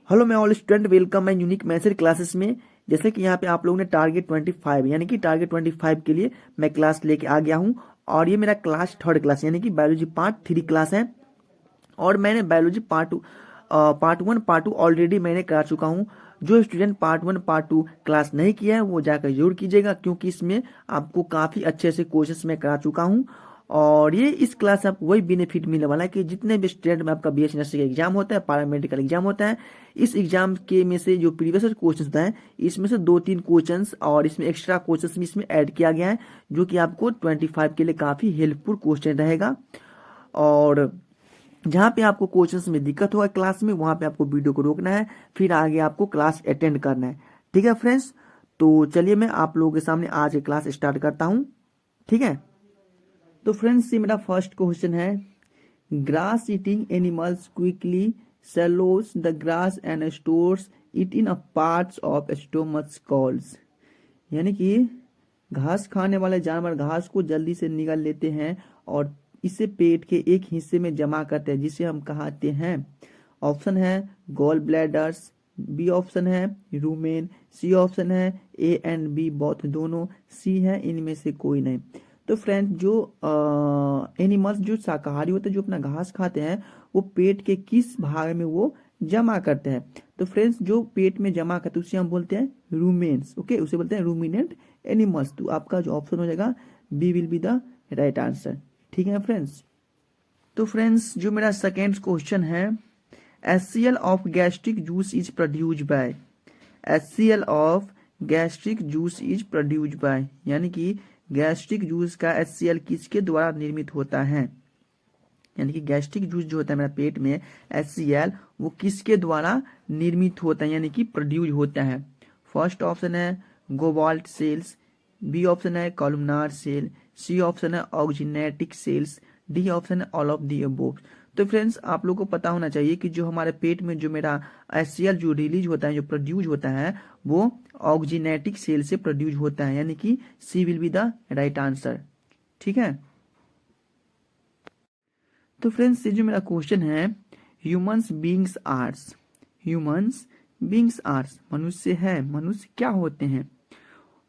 Hello मैं all student, welcome मैं unique maths classes में। जैसे कि यहाँ पे आप लोगों ने टारगेट 25 यानी कि टारगेट 25 के लिए मैं क्लास लेके आ गया हूँ। और ये मेरा क्लास थर्ड क्लास यानी कि बायोलॉजी पार्ट 3 क्लास है। और मैंने बायोलॉजी पार्ट 1 पार्ट 2 ऑलरेडी मैंने करा चुका हूँ। जो स्टूडेंट पार्ट 1 पार्ट 2 क्लास नहीं किया है वो जाकर जरूर कीजिएगा, क्योंकि इसमें आपको काफ़ी अच्छे से कोर्सेस मैं करा चुका हूँ। और ये इस क्लास से आपको वही बेनिफिट मिलने वाला है कि जितने भी स्टूडेंट में आपका बीएससी नर्सिंग का एग्जाम होता है, पैरामेडिकल एग्जाम होता है, इस एग्जाम के में से जो प्रीवियस क्वेश्चन होता है इसमें से 2-3 क्वेश्चंस और इसमें एक्स्ट्रा क्वेश्चंस भी इसमें ऐड किया गया है, जो कि आपको 25 के लिए काफ़ी हेल्पफुल क्वेश्चन रहेगा। और जहाँ पे आपको क्वेश्चंस में दिक्कत होगा क्लास में, वहाँ पे आपको वीडियो को रोकना है, फिर आगे आपको क्लास अटेंड करना है। ठीक है फ्रेंड्स, तो चलिए मैं आप लोगों के सामने आज की क्लास स्टार्ट करता हूँ। ठीक है, तो फ्रेंड्स ये मेरा फर्स्ट क्वेश्चन है। Grass eating animals quickly swallows the grass and stores it in a parts of stomach calls. यानी कि घास खाने वाले जानवर घास को जल्दी से निगल लेते हैं और इसे पेट के एक हिस्से में जमा करते हैं, जिसे हम कहते हैं। ऑप्शन है गॉल ब्लैडर्स, बी ऑप्शन है रूमेन, सी ऑप्शन है ए एंड बी बोथ दोनों, सी है इनमें से कोई नहीं। तो फ्रेंड जो एनिमल्स जो शाकाहारी होते हैं, जो अपना घास खाते हैं, वो पेट के किस भाग में वो जमा करते हैं? तो फ्रेंड्स जो पेट में जमा करते हैं उसे हम बोलते हैं रूमेन्स। ओके, उसे बोलते हैं रूमिनेंट एनिमल्स। तो आपका जो ऑप्शन हो जाएगा B will be the right answer. ठीक है फ्रेंड्स, तो फ्रेंड्स जो मेरा सेकेंड क्वेश्चन है, HCl of gastric juice is produced by. HCl of gastric juice is produced by, यानी कि गैस्ट्रिक जूस का HCl किसके द्वारा निर्मित होता है? यानी कि गैस्ट्रिक जूस जो होता है मेरा पेट में HCl, वो किसके द्वारा निर्मित होता है यानी कि प्रोड्यूस होता है? फर्स्ट ऑप्शन है गोवाल्ट सेल्स, बी ऑप्शन है कॉलमनार सेल, सी ऑप्शन है ऑक्जिनेटिक सेल्स, डी ऑप्शन है ऑल ऑफ दी अबोव। तो फ्रेंड्स आप लोग को पता होना चाहिए कि जो हमारे पेट में जो मेरा HCl जो रिलीज होता है, जो प्रोड्यूस होता है, वो ऑक्जिनेटिक सेल से प्रोड्यूस होता है, यानी कि C will be the right answer. ठीक है, तो फ्रेंड्स ये जो मेरा क्वेश्चन है, humans beings are, humans beings are, मनुष्य है, मनुष्य क्या होते हैं?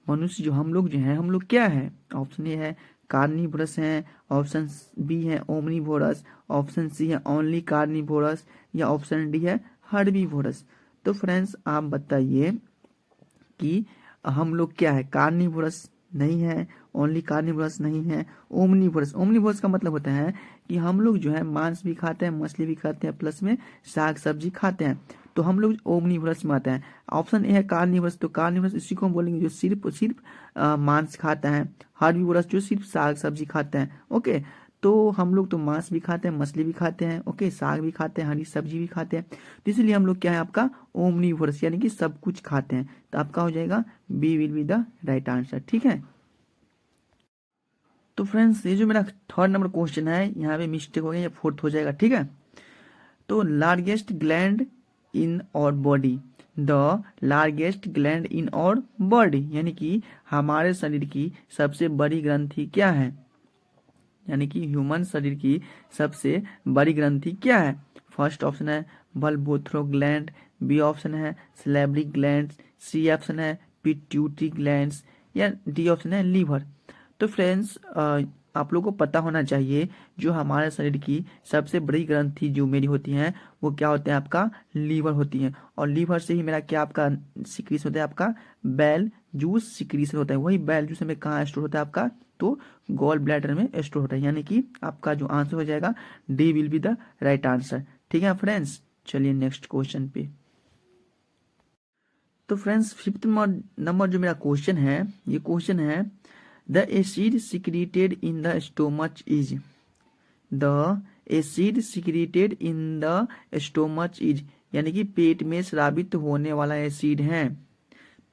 मनुष्य जो हम लोग हम लोग क्या है? ऑप्शन ए है कार्निवोरस है, ऑप्शन बी है ओमनीवोरस, ऑप्शन सी है ओनली कार्निवोरस, या ऑप्शन डी है हर्बीवोरस। तो फ्रेंड्स आप बताइए कि हम लोग क्या है? कार्निवोरस नहीं है, ओनली कार्निवोरस नहीं है, ओमनीवोरस। ओमनीवोरस का मतलब होता है कि हम लोग जो है मांस भी खाते हैं, मछली भी खाते हैं, प्लस में साग सब्जी खाते हैं। तो हम लोग ओमनीवोरस में आते हैं। ऑप्शन ए है कार्निवोरस, तो कार्निवोरस इसी को हम बोलेंगे जो सिर्फ सिर्फ मांस खाता है। हर्बीवोरस जो सिर्फ साग सब्जी खाता है। ओके, तो हम लोग तो मांस भी खाते हैं, मछली भी खाते हैं, ओके, साग भी खाते हैं, हरी सब्जी भी खाते हैं। तो इसलिए हम लोग क्या है आपका ओमनीवोरस, यानी कि सब कुछ खाते हैं। तो आपका हो जाएगा B will be the right answer. ठीक है, तो फ्रेंड्स ये जो मेरा थर्ड नंबर क्वेश्चन है, यहाँ पे मिस्टेक हो गया, ये फोर्थ हो जाएगा। ठीक है, तो लार्जेस्ट ग्लैंड इन और body, the largest gland in और बॉडी, यानी कि हमारे शरीर की सबसे बड़ी ग्रंथि क्या है? यानी कि ह्यूमन शरीर की सबसे बड़ी ग्रंथि क्या है? फर्स्ट ऑप्शन है बल्बोथ्रो ग्लैंड, बी ऑप्शन है सैलिवरी ग्लैंड, सी ऑप्शन है पिट्यूटरी ग्लैंड, या डी ऑप्शन है लीवर। तो फ्रेंड्स आप लोगों को पता होना चाहिए जो हमारे शरीर की सबसे बड़ी ग्रंथि जो मेरी होती हैं वो क्या होते हैं? आपका लीवर होती हैं। और लीवर से ही मेरा क्या आपका सिक्रीशन होता है? आपका बैल जूस सिक्रीशन होता है। वही बैल जूस में कहाँ स्टोर होता है आपका? तो गॉल ब्लैडर में स्टोर होता है, यानी कि आपका जो आंसर हो जाएगा D will be the right answer. ठीक है फ्रेंड्स, चलिए नेक्स्ट क्वेश्चन पे। तो फ्रेंड्स फिफ्थ नंबर जो मेरा क्वेश्चन है, ये क्वेश्चन है the acid secreted in the stomach is, the acid secreted in the stomach is, यानी कि पेट में स्रावित होने वाला एसिड है,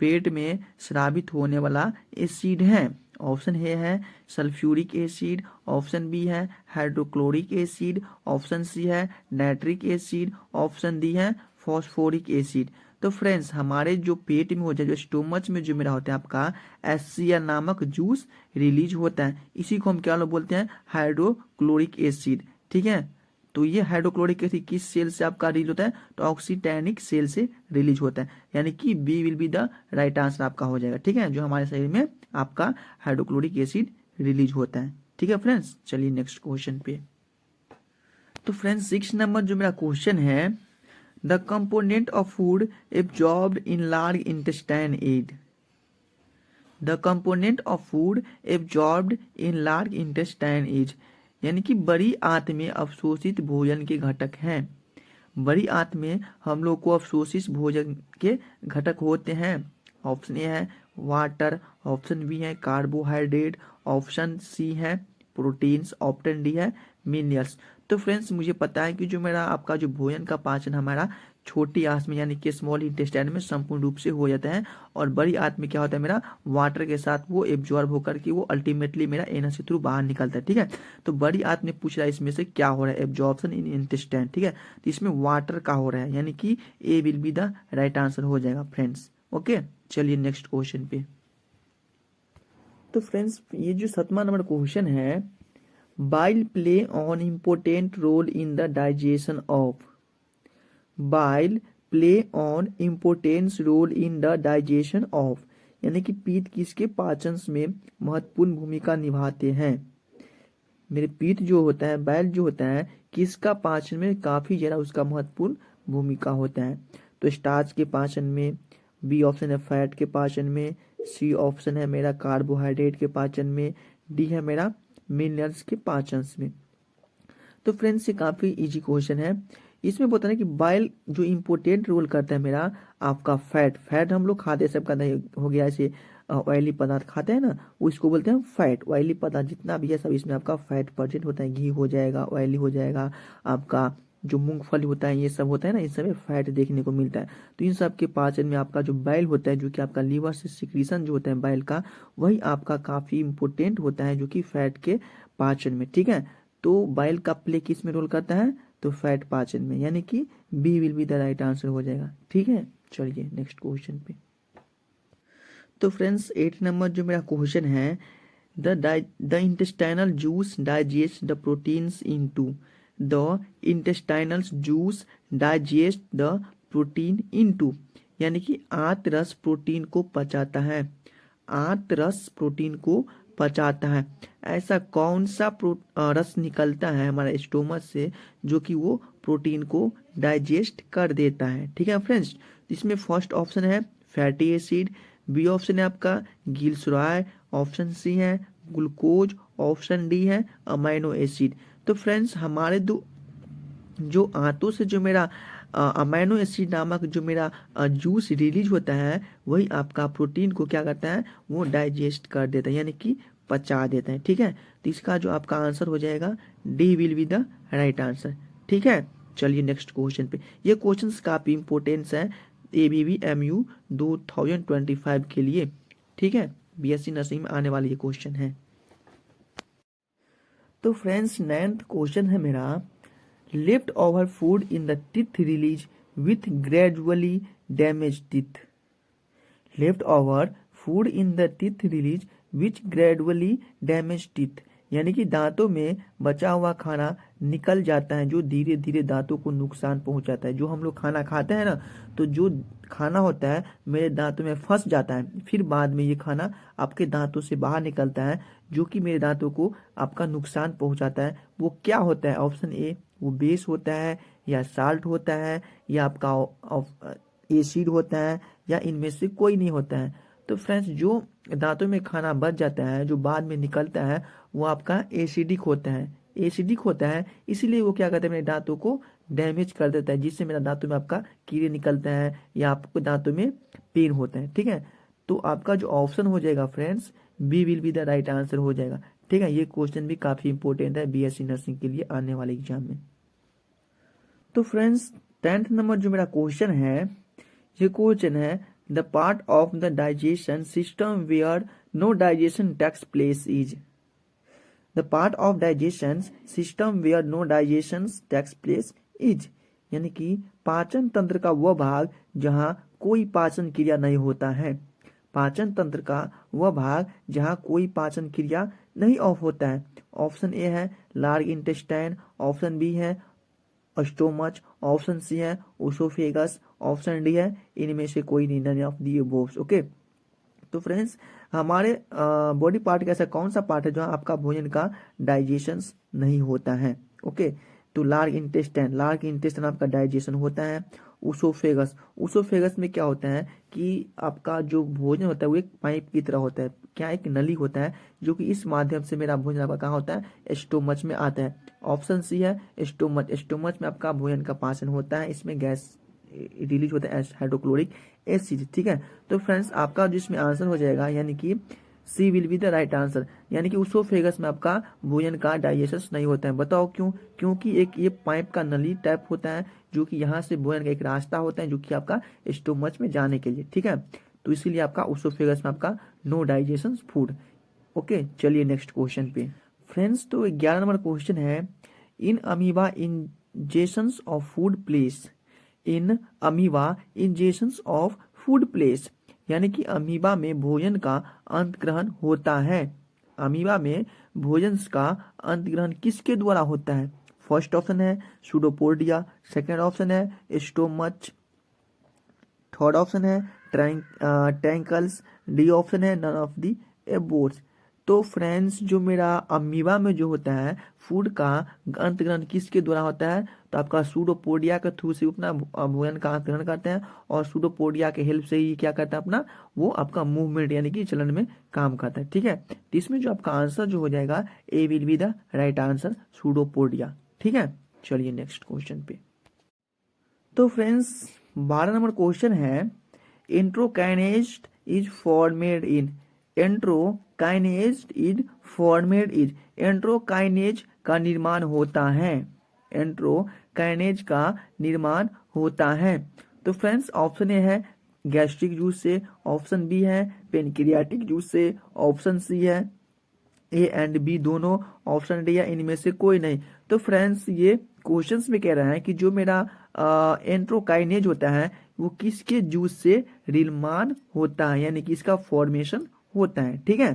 पेट में स्रावित होने वाला एसिड है। ऑप्शन ए है सल्फ्यूरिक एसिड, ऑप्शन बी है हाइड्रोक्लोरिक एसिड, ऑप्शन सी है नाइट्रिक एसिड, ऑप्शन डी है फॉस्फोरिक एसिड। तो फ्रेंड्स हमारे जो पेट में हो जाए, जो स्टोमच में जो मेरा होता है आपका HCl नामक जूस रिलीज होता है, इसी को हम क्या लोग बोलते हैं? Hydrochloric acid. ठीक है, तो ये हाइड्रोक्लोरिक एसिड किस सेल से आपका रिलीज होता है, तो ऑक्सीटैनिक सेल से रिलीज होता है, यानी कि B will be the right answer आपका हो जाएगा। ठीक है, जो हमारे शरीर में आपका हाइड्रोक्लोरिक एसिड रिलीज होता है। ठीक है फ्रेंड्स, चलिए नेक्स्ट क्वेश्चन पे। तो फ्रेंड्स 6 नंबर जो मेरा क्वेश्चन है, the component of food absorbed in large intestine is. The component of food absorbed in large intestine is, यानी कि बड़ी आंत में अवशोषित भोजन के घटक हैं। बड़ी आंत में हम लोग को अवशोषित भोजन के घटक होते हैं। ऑप्शन ए है वाटर, ऑप्शन बी है कार्बोहाइड्रेट, ऑप्शन सी है प्रोटीन्स, ऑप्शन डी है मिनरल्स। तो फ्रेंड्स मुझे पता है कि जो मेरा आपका जो भोजन का पाचन हमारा छोटी आंत में यानी कि स्मॉल इंटेस्टाइन में संपूर्ण रूप से हो जाता है, और बड़ी आंत में क्या होता है मेरा वाटर के साथ वो एब्जॉर्ब होकर के वो अल्टीमेटली मेरा एनस के थ्रू बाहर निकलता है। ठीक है, तो बड़ी आंत में पूछ रहा है इसमें से क्या हो रहा है, एब्जॉर्प्शन इन इंटेस्टाइन। ठीक है, तो इसमें वाटर का हो रहा है, यानी कि A will be the right answer हो जाएगा फ्रेंड्स। ओके, चलिए नेक्स्ट क्वेश्चन पे। तो फ्रेंड्स ये जो 7वां नंबर क्वेश्चन है, bile play on important role in the digestion of. Bile play on importance role in the digestion of, यानी कि पीत किसके पाचन में महत्वपूर्ण भूमिका निभाते हैं। मेरे पीत जो होता है, बाइल जो होता है, किसका पाचन में काफी ज्यादा उसका महत्वपूर्ण भूमिका होता है। तो स्टार्च के पाचन में, बी ऑप्शन है फैट के पाचन में, सी ऑप्शन है मेरा कार्बोहाइड्रेट के पाचन में, डी है मेरा मिनरल्स के पाचन में। तो फ्रेंड्स ये काफी इजी क्वेश्चन है। इसमें बोलता है कि बाइल जो इम्पोर्टेंट रोल करता है मेरा आपका फैट। फैट हम लोग खाते सबका नहीं हो गया, ऐसे ऑयली पदार्थ खाते हैं ना, उसको बोलते हैं फैट। ऑयली पदार्थ जितना भी है सब इसमें आपका फैट प्रेजेंट होता है। घी हो जाएगा, ऑयली हो जाएगा, आपका जो मूंगफली होता है, ये सब होता है ना, इन सब में फैट देखने को मिलता है। तो इन सब के पाचन में आपका जो बाइल होता है, जो कि आपका लीवर से सिक्रीशन जो होता है बाइल का, वही आपका काफी इंपोर्टेंट होता है, जो कि फैट के पाचन में। ठीक है, तो बाइल का प्ले किस में रोल करता है, तो फैट पाचन में, यानी कि B will be the right answer हो जाएगा। ठीक है, चलिए नेक्स्ट क्वेश्चन पे। तो फ्रेंड्स 8 नंबर जो मेरा क्वेश्चन है, the intestinal juice digest the proteins into. The intestinal juice digest the protein into, यानी कि आंत रस प्रोटीन को पचाता है। आंत रस प्रोटीन को पचाता है। ऐसा कौन सा रस निकलता है हमारे स्टोमक से जो कि वो प्रोटीन को डाइजेस्ट कर देता है। ठीक है फ्रेंड्स, इसमें फर्स्ट ऑप्शन है फैटी एसिड, बी ऑप्शन है आपका गिल्सरॉय, ऑप्शन सी है ग्लूकोज, ऑप्शन डी है अमाइनो एसिड। तो फ्रेंड्स हमारे जो आंतों से जो मेरा अमाइनो एसिड नामक जो मेरा जूस रिलीज होता है, वही आपका प्रोटीन को क्या करता है, वो डाइजेस्ट कर देता है, यानी कि पचा देता है। ठीक है, तो इसका जो आपका आंसर हो जाएगा D will be the right answer. ठीक है, चलिए नेक्स्ट क्वेश्चन पे। ये क्वेश्चंस काफी इंपॉर्टेंस है ABB MU 2025 के लिए। ठीक है, BSc नर्सिंग में आने वाली ये क्वेश्चन है। तो फ्रेंड्स 9th क्वेश्चन है मेरा, left over food in the teeth release with gradually damage teeth. Left over food in the teeth release which gradually damage teeth, यानी कि दांतों में बचा हुआ खाना निकल जाता है, जो धीरे धीरे दांतों को नुकसान पहुंचाता है। जो हम लोग खाना खाते हैं ना, तो जो खाना होता है मेरे दांतों में फंस जाता है, फिर बाद में ये खाना आपके दांतों से बाहर निकलता है, जो कि मेरे दांतों को आपका नुकसान पहुंचाता है। वो क्या होता है, ऑप्शन ए वो बेस होता है, या साल्ट होता है, या आपका एसिड होता है, या इनमें से कोई नहीं होता है। तो फ्रेंड्स जो दांतों में खाना बच जाता है, जो बाद में निकलता है, वो आपका एसिडिक होता है। एसिडिक होता है, इसीलिए वो क्या करता है मेरे दांतों को डैमेज कर देता है, जिससे मेरा दांतों में आपका कीड़े निकलते हैं, या आपको दांतों में पेन होता है। ठीक है, तो आपका जो ऑप्शन हो जाएगा friends B will be the right answer हो जाएगा। ठीक है, ये क्वेश्चन भी काफी इंपॉर्टेंट है BSc नर्सिंग के लिए आने वाले एग्जाम में। तो फ्रेंड्स 10th नंबर जो मेरा क्वेश्चन है, ये क्वेश्चन है the part of the digestion system where no digestion takes place is. The part of digestion system where no digestion takes place is, यानी कि पाचन तंत्र का वह भाग जहां कोई पाचन क्रिया नहीं होता है। पाचन तंत्र का वह भाग जहां कोई पाचन क्रिया नहीं ऑफ होता है। ऑप्शन ए है लार्ज इंटेस्टाइन, ऑप्शन बी है स्टोमच, ऑप्शन सी है ओसोफेगस, ऑप्शन डी है इनमें से कोई नहीं, none of the above. Okay, तो फ्रेंड्स हमारे बॉडी पार्ट का ऐसा कौन सा पार्ट है जहाँ आपका भोजन का डाइजेशन नहीं होता है? ओके, तो लार्ज इंटेस्टाइन आपका डाइजेशन होता है। उसोफेगस में क्या होता है कि आपका जो भोजन होता है वो एक पाइप की तरह होता है, क्या एक नली होता है जो कि इस माध्यम से मेरा भोजन आपका कहाँ होता है? स्टोमच में आता है। ऑप्शन सी है स्टोमच में आपका भोजन का पाचन होता है, इसमें गैस रिलीज होता है हाइड्रोक्लोरिक एसिड। ठीक है, तो फ्रेंड्स आपका जिसमें आंसर हो जाएगा यानी कि C will be the right answer, यानी कि उसोफेगस में आपका भोजन का डाइजेशन नहीं होता है। बताओ क्यों? क्योंकि एक ये पाइप का नली टाइप होता है जो कि यहाँ से भोजन का एक रास्ता होता है जो कि आपका स्टोमच में जाने के लिए। ठीक है, तो इसीलिए आपका उसोफेगस में आपका नो डाइजेशन फूड। ओके, चलिए नेक्स्ट क्वेश्चन पे फ्रेंड्स। तो 11 नंबर क्वेश्चन है, in amoeba ingestions of food place, in amoeba ingestions of food place, यानी कि अमीबा में भोजन का अंतग्रहण होता है। अमीबा में भोजन का अंतग्रहण किसके द्वारा होता है? फर्स्ट ऑप्शन है सूडोपोडिया, सेकंड ऑप्शन है स्टोमच, थर्ड ऑप्शन है टैंकल्स, डी ऑप्शन है नन ऑफ दी एबोर्स। तो फ्रेंड्स जो मेरा अमीबा में जो होता है फूड का अंतग्रहण किसके द्वारा होता है? तो आपका सूडोपोडिया के थ्रू से अपना भोजन का अंतग्रहण करते हैं और सूडोपोडिया के हेल्प से ही क्या करता है अपना वो आपका मूवमेंट यानी कि चलन में काम करता है। ठीक है, तो इसमें जो आपका आंसर जो हो जाएगा A will be the right answer, pseudopodia. ठीक है, चलिए नेक्स्ट क्वेश्चन पे। तो फ्रेंड्स 12 नंबर क्वेश्चन है, enterokinase is formed in, enterokinase is formed is, enterokinase का निर्माण होता है, एंट्रोकाइनेज का निर्माण होता है। तो फ्रेंड्स ऑप्शन ए है गैस्ट्रिक जूस से, ऑप्शन बी है पेनक्रियाटिक जूस से, ऑप्शन सी है ए एंड बी दोनों, ऑप्शन डी है इनमें से कोई नहीं। तो फ्रेंड्स ये क्वेश्चंस में कह रहा है कि जो मेरा एंट्रोकाइनेज होता है वो किसके जूस से निर्माण होता है, यानी कि इसका फॉर्मेशन होता है। ठीक है,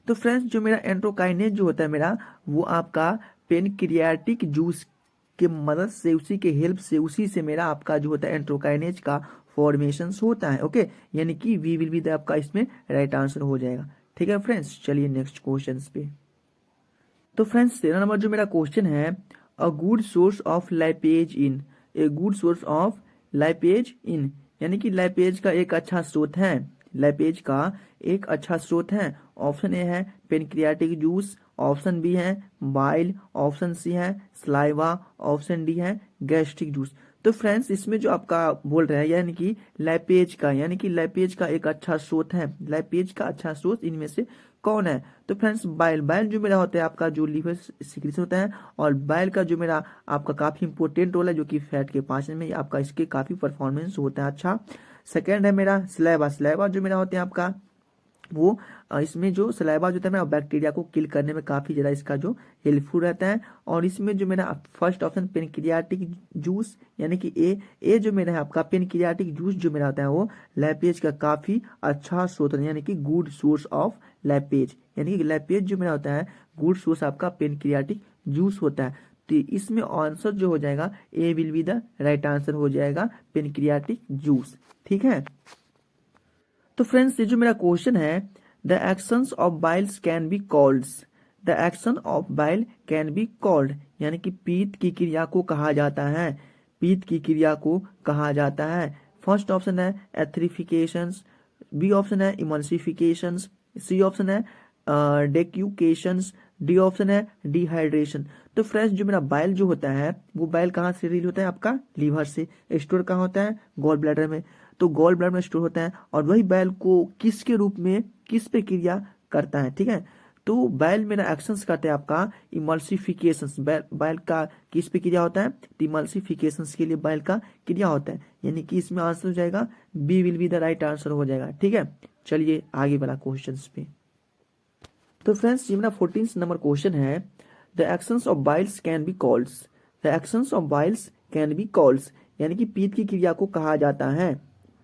तो फ्रेंड्स जो मेरा एंट्रोकाइनेज जो होता है मेरा वो आपका पेनक्रियाटिक जूस के मदद से, उसी के हेल्प से, उसी से मेरा आपका जो होता है एंट्रोकाइनेज का फॉर्मेशन होता है। ओके, यानी कि वी विल बी द आपका इसमें राइट आंसर हो जाएगा। ठीक है फ्रेंड्स, चलिए नेक्स्ट क्वेश्चन पे। तो फ्रेंड्स 13 नंबर जो मेरा क्वेश्चन है, a good source of lipase in, a good source of lipase in, यानी कि लाइपेज का एक अच्छा स्रोत है, लाइपेज का एक अच्छा स्रोत है। ऑप्शन ए है पेनक्रियाटिक जूस, ऑप्शन बी है बाइल, ऑप्शन सी है स्लाइवा, ऑप्शन डी है गैस्ट्रिक जूस। तो फ्रेंड्स इसमें जो आपका बोल रहे हैं यानी कि लाइपेज का, यानी कि लाइपेज का एक अच्छा स्रोत है, लाइपेज का अच्छा स्रोत इनमें से कौन है? तो फ्रेंड्स बाइल जो मेरा होता है आपका जो लीवर सिक्रीशन होता है, और बाइल का जो मेरा आपका काफी इंपोर्टेंट रोल है जो कि फैट के पाचन में आपका इसके काफी परफॉर्मेंस होता है अच्छा। सेकेंड है मेरा स्लाइवा जो मेरा होता है आपका वो इसमें जो सलाइवा जो होता है मेरा बैक्टीरिया को किल करने में काफी ज्यादा इसका जो हेल्पफुल रहता है। और इसमें जो मेरा फर्स्ट ऑप्शन पेनक्रियाटिक जूस यानी कि ए जो मेरा है आपका पेनक्रियाटिक जूस जो मेरा होता है वो लैपेज का काफी अच्छा स्रोत है, यानी कि गुड सोर्स ऑफ लैपेज, यानी कि लैपेज जो मेरा होता है गुड सोर्स आपका पेनक्रियाटिक जूस होता है। तो इसमें आंसर जो हो जाएगा A will be the right answer हो जाएगा पेनक्रियाटिक जूस। ठीक है, तो फ्रेंड्स ये जो मेरा क्वेश्चन है, the actions of biles can be called, the action of bile can be called, यानी कि पीत की क्रिया को कहा जाता है, पीत की क्रिया को कहा जाता है। फर्स्ट ऑप्शन है एथरिफिकेशंस, बी ऑप्शन है इमल्सिफिकेशंस, सी ऑप्शन है डेक्यूकेशंस, डी ऑप्शन है डिहाइड्रेशन। तो फ्रेंड्स जो मेरा बाइल जो होता है वो बाइल कहाँ से रिलीज होता है? आपका लीवर से। स्टोर कहाँ होता है? गॉल ब्लैडर में। तो गॉल ब्लैडर में स्टोर होता है और वही बाइल को किसके रूप में किस पे क्रिया करता है? ठीक है, तो बाइल मेरा एक्शंस करते हैं आपका इमल्सिफिकेशंस, बाइल का किस पे क्रिया होता है? इमल्सिफिकेशंस के लिए बाइल का क्रिया होता है, यानी कि इसमें आंसर हो जाएगा B will be the right answer हो जाएगा। ठीक है, चलिए आगे वाला क्वेश्चन पे। तो फ्रेंड्स ये मेरा 14 नंबर क्वेश्चन है, the actions of biles can be called, the actions of biles can be called, यानी कि पीत की क्रिया को कहा जाता है,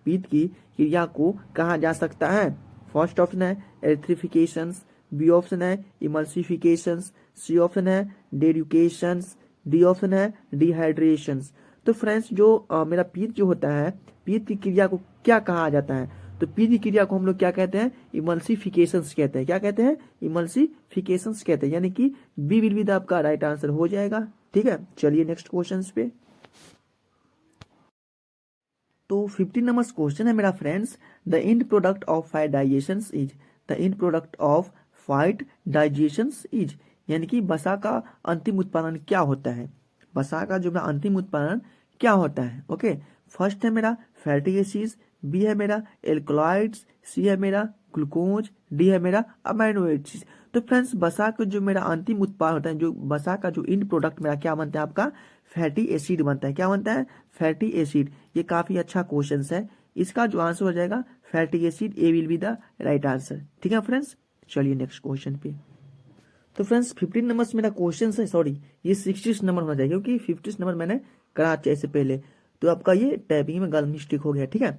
पीत की क्रिया को कहा जा सकता है। फर्स्ट ऑप्शन है एरिथ्रिफिकेशंस, बी ऑप्शन है इमल्सिफिकेशंस, सी ऑप्शन है डेड्यूकेशंस, डी ऑप्शन है डिहाइड्रेशन। तो फ्रेंड्स जो मेरा पीत जो होता है, पीत की क्रिया को क्या कहा जाता है? तो पीत की क्रिया को हम लोग क्या कहते हैं? इमल्सिफिकेशंस कहते हैं। क्या कहते हैं? इमल्सिफिकेशंस कहते हैं, यानी कि बी विल बी द आपका राइट आंसर हो जाएगा। ठीक है, चलिए नेक्स्ट क्वेश्चन पे। तो 15 नंबर क्वेश्चन है मेरा friends, the end product of fight digestion is, the end product of fight digestion is, यानी कि वसा का अंतिम उत्पादन क्या होता है? वसा का जो मेरा अंतिम उत्पादन क्या होता है? ओके, फर्स्ट है मेरा फैटी एसिड्स, बी है मेरा एल्कलॉइड्स, सी है मेरा ग्लूकोज, डी है मेरा अमाइनो एसिड्स। तो फ्रेंड्स वसा का जो मेरा अंतिम उत्पाद होता है, जो वसा का जो एंड प्रोडक्ट मेरा क्या बनता है? आपका फैटी एसिड बनता है। क्या बनता है? Fatty acid. ये काफी अच्छा क्वेश्चन है, इसका जो आंसर हो जाएगा fatty acid, A will be the right answer. ठीक है फ्रेंड्स, चलिए नेक्स्ट क्वेश्चन पे। तो फ्रेंड्स 15 नंबर मेरा क्वेश्चन है, सॉरी ये 60 नंबर होना चाहिए क्योंकि 50 नंबर मैंने करा चाहिए से पहले, तो आपका ये टाइपिंग में गलत मिस्टेक हो गया। ठीक है,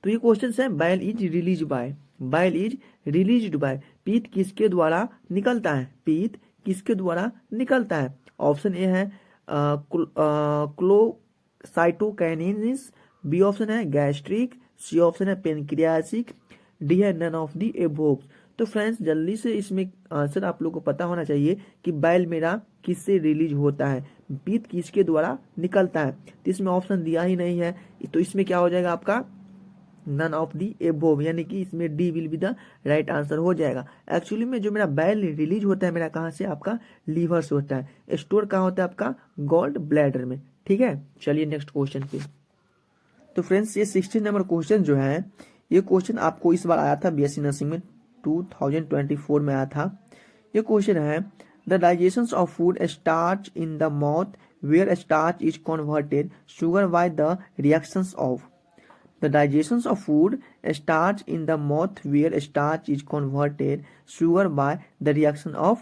तो ये क्वेश्चन है bile is release by, bile is release by, पीत किसके द्वारा निकलता है? पीत किसके द्वारा निकलता है? ऑप्शन ए है क्लोसाइटोकाइनेसिस, बी ऑप्शन है गैस्ट्रिक, सी ऑप्शन है पेनक्रियासिक, डी है नन ऑफ दी एबोव। तो फ्रेंड्स जल्दी से इसमें आंसर आप लोगों को पता होना चाहिए कि बाइल मेरा किससे रिलीज होता है, पीत किसके द्वारा निकलता है। तो इसमें ऑप्शन दिया ही नहीं है, तो इसमें क्या हो जाएगा आपका नन ऑफ दी एबोव, यानी कि इसमें D will be the right answer हो जाएगा। एक्चुअली में जो मेरा बाइल रिलीज होता है मेरा कहाँ से? आपका लीवर से होता है। स्टोर कहाँ होता है? आपका गॉल ब्लैडर में। ठीक है, चलिए नेक्स्ट क्वेश्चन पे। तो फ्रेंड्स ये 16 नंबर क्वेश्चन जो है, ये क्वेश्चन आपको इस बार आया था बीएससी नर्सिंग में 2024 में आया था। ये क्वेश्चन है the digestion of food starch in the mouth where starch is converted sugar by the reactions of, the digestion of food starts in the mouth where starch is converted sugar by the reaction of,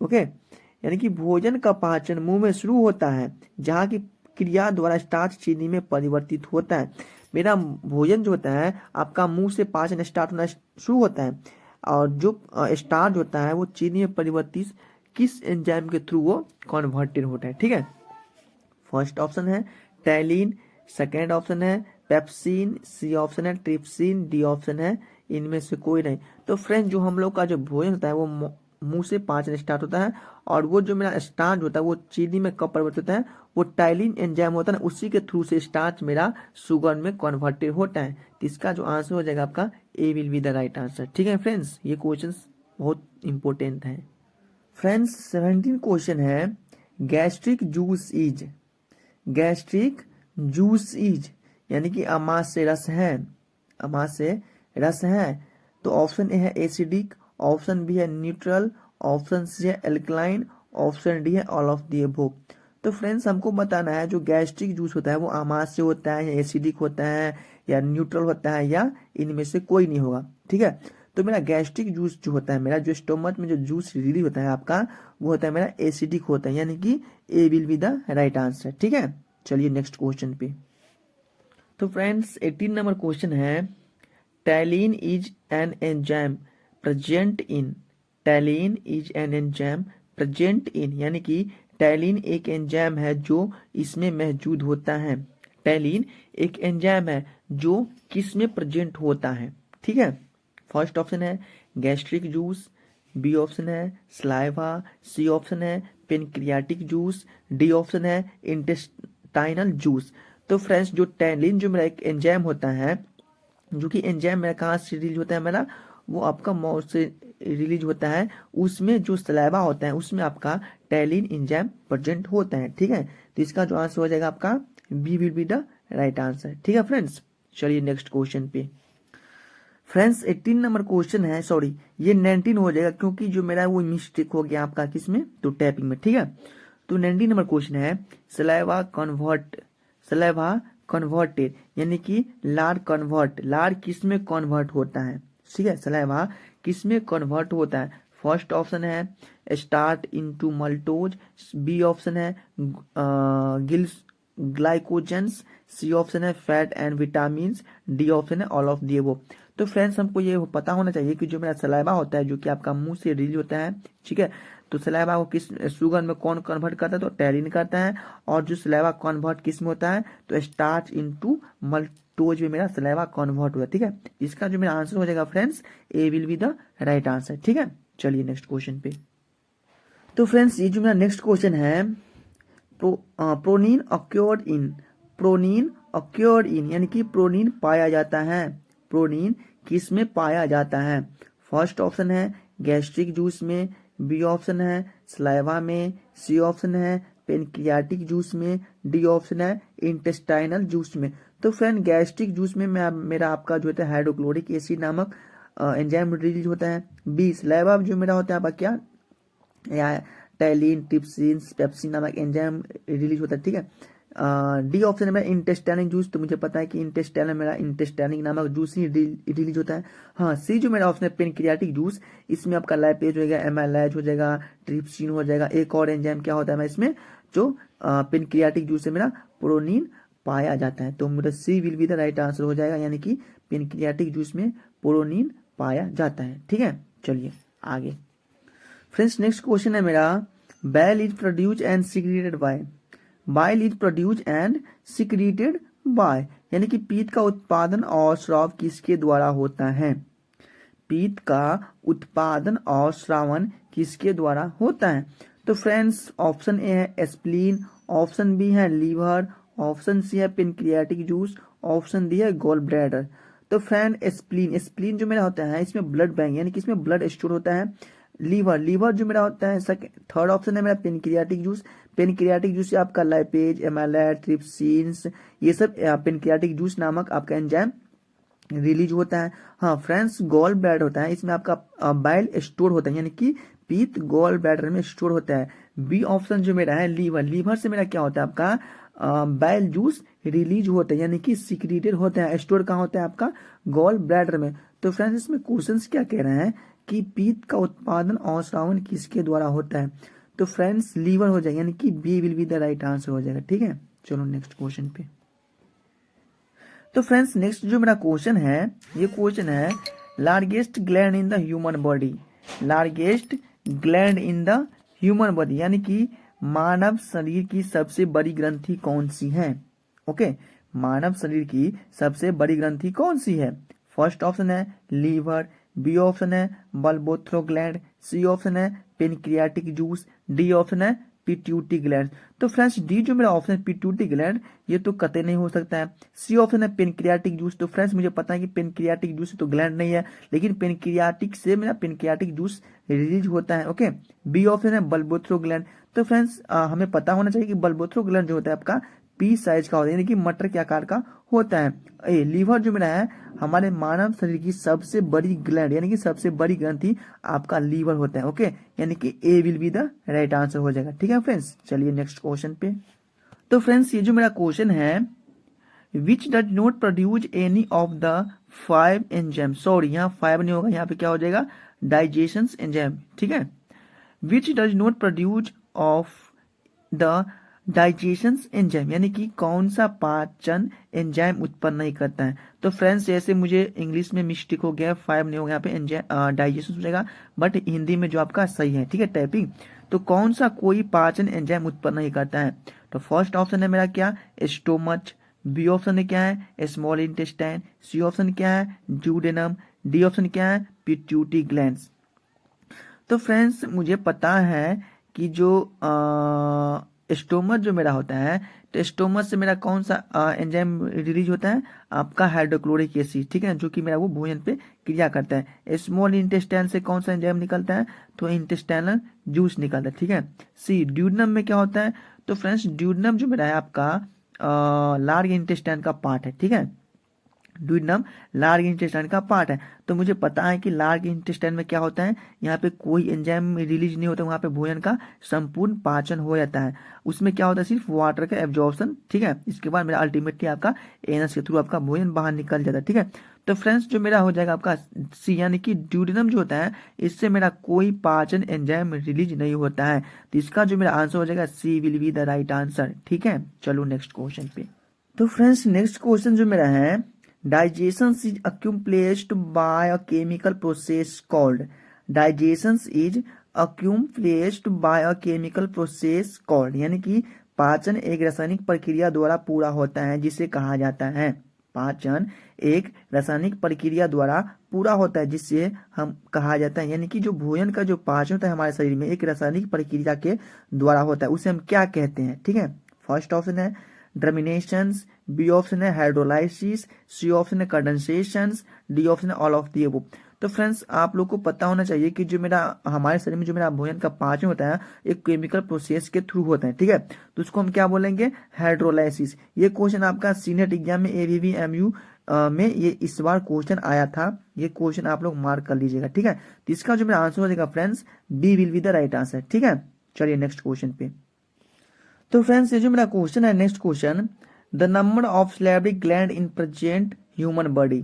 okay यानी कि भोजन का पाचन मुंह में शुरू होता है जहाँ की क्रिया द्वारा स्टार्च चीनी में परिवर्तित होता है। मेरा भोजन जो होता है आपका मुंह से पाचन स्टार्ट होना शुरू होता है, और जो स्टार्च होता है वो चीनी में परिवर्तित किस एंजाइम के थ्रू वो कन्वर्टेड होता है? ठीक है, फर्स्ट ऑप्शन है टैलिन, सेकेंड ऑप्शन है पेप्सिन, सी ऑप्शन है ट्रिप्सिन, डी ऑप्शन है इनमें से कोई नहीं। तो फ्रेंड्स जो हम लोग का जो भोजन होता है वो मुंह से पाचन स्टार्ट होता है, और वो जो मेरा स्टार्च होता है वो चीनी में कब परिवर्तित होता है? वो टाइलिन एंजाइम होता है ना, उसी के थ्रू से स्टार्च मेरा शुगर में कन्वर्टेड होता है। तो इसका जो आंसर हो जाएगा आपका A will be the right answer. ठीक है फ्रेंड्स, ये क्वेश्चन बहुत इंपॉर्टेंट है। फ्रेंड्स 17 क्वेश्चन है gastric juice is, gastric juice is यानी कि अमाश से रस है, अमाश से रस है। तो ऑप्शन ए है एसिडिक, ऑप्शन बी है न्यूट्रल, ऑप्शन सी है एल्कलाइन, ऑप्शन डी है ऑल ऑफ दी अबव। तो फ्रेंड्स हमको बताना है जो गैस्ट्रिक जूस होता है वो अमाश से होता है या एसिडिक होता है या न्यूट्रल होता है या इनमें से कोई नहीं होगा। ठीक है, तो मेरा गैस्ट्रिक जूस जो होता है, मेरा जो स्टोमच में जो जूस रिलीज होता है आपका, वो होता है मेरा एसिडिक होता है, यानी कि A will be the right answer. ठीक है, चलिए नेक्स्ट क्वेश्चन पे। तो फ्रेंड्स 18 नंबर क्वेश्चन है ptyalin is an enzyme present in, ptyalin is an enzyme present in, यानी कि टैलिन एक एंजाइम है जो इसमें मौजूद होता है। टैलिन एक एंजाइम है जो किस में प्रेजेंट होता है? ठीक है, फर्स्ट ऑप्शन है गैस्ट्रिक जूस, बी ऑप्शन है स्लाइवा, सी ऑप्शन है पेनक्रियाटिक जूस, डी ऑप्शन है इंटेस्टाइनल जूस। तो फ्रेंड्स जो टैलिन जो मेरा एक एंजाइम होता है, जो कि एंजाइम मेरा कहाँ से रिलीज होता है? मेरा वो आपका माउथ से रिलीज होता है, उसमें जो सलाइवा होता है उसमें आपका टैलिन एंजाइम प्रेजेंट होता है। ठीक है, तो इसका जो आंसर हो जाएगा आपका B will be the right answer. ठीक है फ्रेंड्स, चलिए नेक्स्ट क्वेश्चन पे। फ्रेंड्स 18 नंबर क्वेश्चन है, सॉरी ये 19 हो जाएगा क्योंकि जो मेरा वो मिस्टेक हो गया आपका किसमें? तो टाइपिंग में। ठीक है, तो 19 नंबर क्वेश्चन है सलाइवा कन्वर्ट, सलाइवा कन्वर्टेड यानी कि लार कन्वर्ट, लार किस में कन्वर्ट होता है? ठीक है, सलाइवा किस में कन्वर्ट होता है? फर्स्ट ऑप्शन है starch into maltose, B option है गिल्स ग्लाइकोजेंस, सी ऑप्शन है fat and vitamin, D option है ऑल ऑफ दी अबव। तो फ्रेंड्स हमको ये पता होना चाहिए कि जो मेरा सलाइवा होता है जो कि आपका मुंह से रिलीज होता है, ठीक है, तो सलाइवा को किस शुगर में कौन कन्वर्ट करता है, तो टैलिन करता है। और जो सलाइवा कन्वर्ट किस में होता है, तो स्टार्च इनटू मल्टोज में मेरा सलाइवा कन्वर्ट हुआ। ठीक है, इसका जो मेरा आंसर हो जाएगा friends, A will be the right answer. ठीक है, चलिए नेक्स्ट क्वेश्चन पे। तो फ्रेंड्स ये जो मेरा नेक्स्ट क्वेश्चन है, प्रोनीन अक्योर्ड इन, प्रोनीन अक्योर्ड इन यानी कि प्रोनीन पाया जाता है, प्रोनीन किस में पाया जाता है। फर्स्ट ऑप्शन है गैस्ट्रिक जूस में, बी ऑप्शन है सलाइवा में, सी ऑप्शन है पेनक्रियाटिक जूस में, डी ऑप्शन है इंटेस्टाइनल जूस में। तो फ्रेंड गैस्ट्रिक जूस में मेरा आपका जो होता है हाइड्रोक्लोरिक एसिड नामक एंजाइम रिलीज होता है। बी सलाइवा जो मेरा होता है आपका क्या, या टैलिन ट्रिप्सिन पेप्सिन नामक एंजाइम रिलीज होता है। ठीक है, डी ऑप्शन है मेरा इंटेस्टाइनिक जूस, तो मुझे पता है कि इंटेस्टाइन मेरा इंटेस्टाइनिक नामक जूस ही रिलीज होता है। हाँ, सी जो मेरा ऑप्शन है पेनक्रियाटिक जूस, इसमें आपका लाइपेज हो जाएगा, एमाइलेज हो जाएगा, ट्रिप्सिन हो जाएगा। एक और एंजाइम क्या होता है इसमें, जो पेनक्रियाटिक जूस से मेरा प्रोनीन पाया जाता है। तो मेरा C will be the right answer हो जाएगा, यानी कि पेनक्रियाटिक जूस में प्रोनीन पाया जाता है। ठीक है, चलिए आगे। फ्रेंड्स नेक्स्ट क्वेश्चन है मेरा, bile is produce and secreted by, bile is produce and secreted by यानी कि पीत का उत्पादन और स्राव किसके द्वारा होता है, पीत का उत्पादन और श्रावण किसके द्वारा होता है। तो फ्रेंड्स ऑप्शन ए है एस्प्लीन, ऑप्शन बी है लीवर, ऑप्शन सी है पेनक्रियाटिक जूस, ऑप्शन डी है गॉल ब्लैडर। तो फ्रेंड एस्प्लीन, एस्प्लीन जो मेरा होता है इसमें ब्लड बैंक यानी कि इसमें ब्लड स्टोर होता है। लीवर, लीवर जो मेरा होता है थर्ड ऑप्शन है मेरा पेनक्रियाटिक जूस, पेनक्रियाटिक जूस से आपका लाइपेज एमाइलेज ट्रिप्सिन्स ये सब पेनक्रियाटिक जूस नामक आपका एंजाइम रिलीज होता है। हाँ फ्रेंड्स, गॉल ब्लैडर होता है, इसमें आपका बाइल स्टोर होता है यानी कि पीत गॉल ब्लैडर में स्टोर होता है। बी ऑप्शन जो मेरा है लीवर, लीवर से मेरा क्या होता है आपका बाइल जूस रिलीज होता है यानी कि सिक्रीटेड होता है, स्टोर कहाँ होता है आपका गॉल ब्लैडर में। तो फ्रेंड्स इसमें क्वेश्चंस क्या कह रहे हैं कि पीत का उत्पादन और श्रावण किसके द्वारा होता है, तो फ्रेंड्स लीवर हो जाएगा यानी कि B will be the right answer हो जाएगा। ठीक है, चलो नेक्स्ट क्वेश्चन पे। तो फ्रेंड्स नेक्स्ट जो मेरा क्वेश्चन है, ये क्वेश्चन है largest gland in the human body, largest gland in the human body यानी कि मानव शरीर की सबसे बड़ी ग्रंथि कौन सी है। ओके, मानव शरीर की सबसे बड़ी ग्रंथि कौन सी है। फर्स्ट ऑप्शन है लीवर, बी ऑप्शन है बल्बोथ्रो ग्लैंड, सी ऑप्शन है पेनक्रियाटिक जूस, डी ऑप्शन है पिट्यूटरी ग्लैंड। तो फ्रेंड्स डी जो मेरा ऑप्शन है पिट्यूटरी ग्लैंड ये तो कतई नहीं हो सकता है। सी ऑप्शन है पेनक्रियाटिक जूस, तो फ्रेंड्स मुझे पता है कि पेनक्रियाटिक जूस तो ग्लैंड नहीं है, लेकिन पेनक्रियाटिक से मेरा पेनक्रियाटिक जूस रिलीज होता है। ओके, बी ऑप्शन है बल्बोथ्रो ग्लैंड। तो फ्रेंड्स हमें पता होना चाहिए कि बल्बोथ्रो ग्लैंड जो होता है आपका पी साइज का होता है यानी कि मटर के आकार का होता है। ए लीवर जो मेरा है हमारे मानव शरीर की सबसे बड़ी ग्लैंड यानी कि सबसे बड़ी ग्रंथि आपका लीवर होता है। ओके, यानी कि A will be the right answer हो जाएगा। ठीक है फ्रेंड्स, चलिए नेक्स्ट क्वेश्चन पे। तो फ्रेंड्स ये जो मेरा क्वेश्चन है, which does not produce any of the 5 enzyme, sorry यहाँ 5 नहीं होगा, यहाँ पे क्या हो जाएगा डाइजेशन एंजाइम। ठीक है, which does not produce of the digestion enzyme यानी कि कौन सा पाचन एंजाइम उत्पन्न नहीं करता है। तो फ्रेंड्स जैसे मुझे इंग्लिश में मिस्टेक हो गया, 5 नहीं हो गया, यहाँ पे एंजाइम डाइजेशन हो जाएगा, बट हिंदी में जो आपका सही है। ठीक है, टाइपिंग। तो कौन सा कोई पाचन एंजाइम उत्पन्न नहीं करता है, तो फर्स्ट ऑप्शन है मेरा क्या स्टोमच, बी ऑप्शन है क्या है स्मॉल इंटेस्टाइन, सी ऑप्शन क्या है ड्यूडेनम, डी ऑप्शन क्या है पिट्यूटरी ग्लैंड्स। तो फ्रेंड्स मुझे पता है कि जो स्टोमच जो मेरा होता है, तो स्टोमच से मेरा कौन सा एंजाइम रिलीज होता है आपका हाइड्रोक्लोरिक एसिड। ठीक है, जो कि मेरा वो भोजन पे क्रिया करता है। स्मॉल इंटेस्टाइन से कौन सा एंजाइम निकलता है, तो इंटेस्टाइनल जूस निकलता है। ठीक है, सी ड्यूडेनम में क्या होता है, तो फ्रेंड्स ड्यूडेनम जो मेरा है आपका लार्ज इंटेस्टाइन का पार्ट है। ठीक है, ड्यूडेनम लार्ज इंटेस्टाइन का पार्ट है। तो मुझे पता है कि लार्ज इंटेस्टाइन में क्या होता है, यहाँ पे कोई एंजाइम रिलीज नहीं होता, वहाँ पे भोजन का संपूर्ण पाचन हो जाता है। उसमें क्या होता है सिर्फ वाटर का एब्जॉर्प्शन। ठीक है, इसके बाद मेरा अल्टीमेटली आपका एनस के थ्रू आपका भोजन बाहर निकल जाता है। ठीक है, तो फ्रेंड्स जो मेरा हो जाएगा आपका सी यानी कि ड्यूडेनम जो होता है इससे मेरा कोई पाचन एंजाइम रिलीज नहीं होता है। तो इसका जो मेरा आंसर हो जाएगा C will be the right answer. ठीक है, चलो नेक्स्ट क्वेश्चन पे। तो फ्रेंड्स नेक्स्ट क्वेश्चन जो मेरा है, digestion is accomplished by a chemical process called, digestion is accomplished by a chemical process called, यानी कि पाचन एक रासायनिक प्रक्रिया द्वारा पूरा होता है जिसे कहा जाता है, पाचन एक रासायनिक प्रक्रिया द्वारा पूरा होता है जिससे हम कहा जाता है, यानी कि जो भोजन का जो पाचन होता है हमारे शरीर में एक रासायनिक प्रक्रिया के द्वारा होता है, उसे हम क्या कहते हैं। ठीक है, फर्स्ट ऑप्शन है डर्मिनेशंस, बी ऑप्शन है हाइड्रोलाइसिस, सी ऑप्शन है कंडेंसेशंस, डी ऑप्शन है ऑल ऑफ दी अबव। तो फ्रेंड्स आप लोग को पता होना चाहिए कि जो मेरा हमारे शरीर में जो मेरा भोजन का पाचन होता है एक केमिकल प्रोसेस के थ्रू होता है। ठीक है, तो उसको हम क्या बोलेंगे, हाइड्रोलाइसिस। ये क्वेश्चन आपका सीनेट एग्जाम में एबीवी एमयू में ये इस बार क्वेश्चन आया था, ये क्वेश्चन आप लोग मार्क कर लीजिएगा। ठीक है, तो इसका जो मेरा आंसर हो जाएगा friends B will be the right answer. ठीक है, चलिए नेक्स्ट क्वेश्चन पे। तो फ्रेंड्स ये जो मेरा क्वेश्चन है next question, the number of salivary gland in present human body,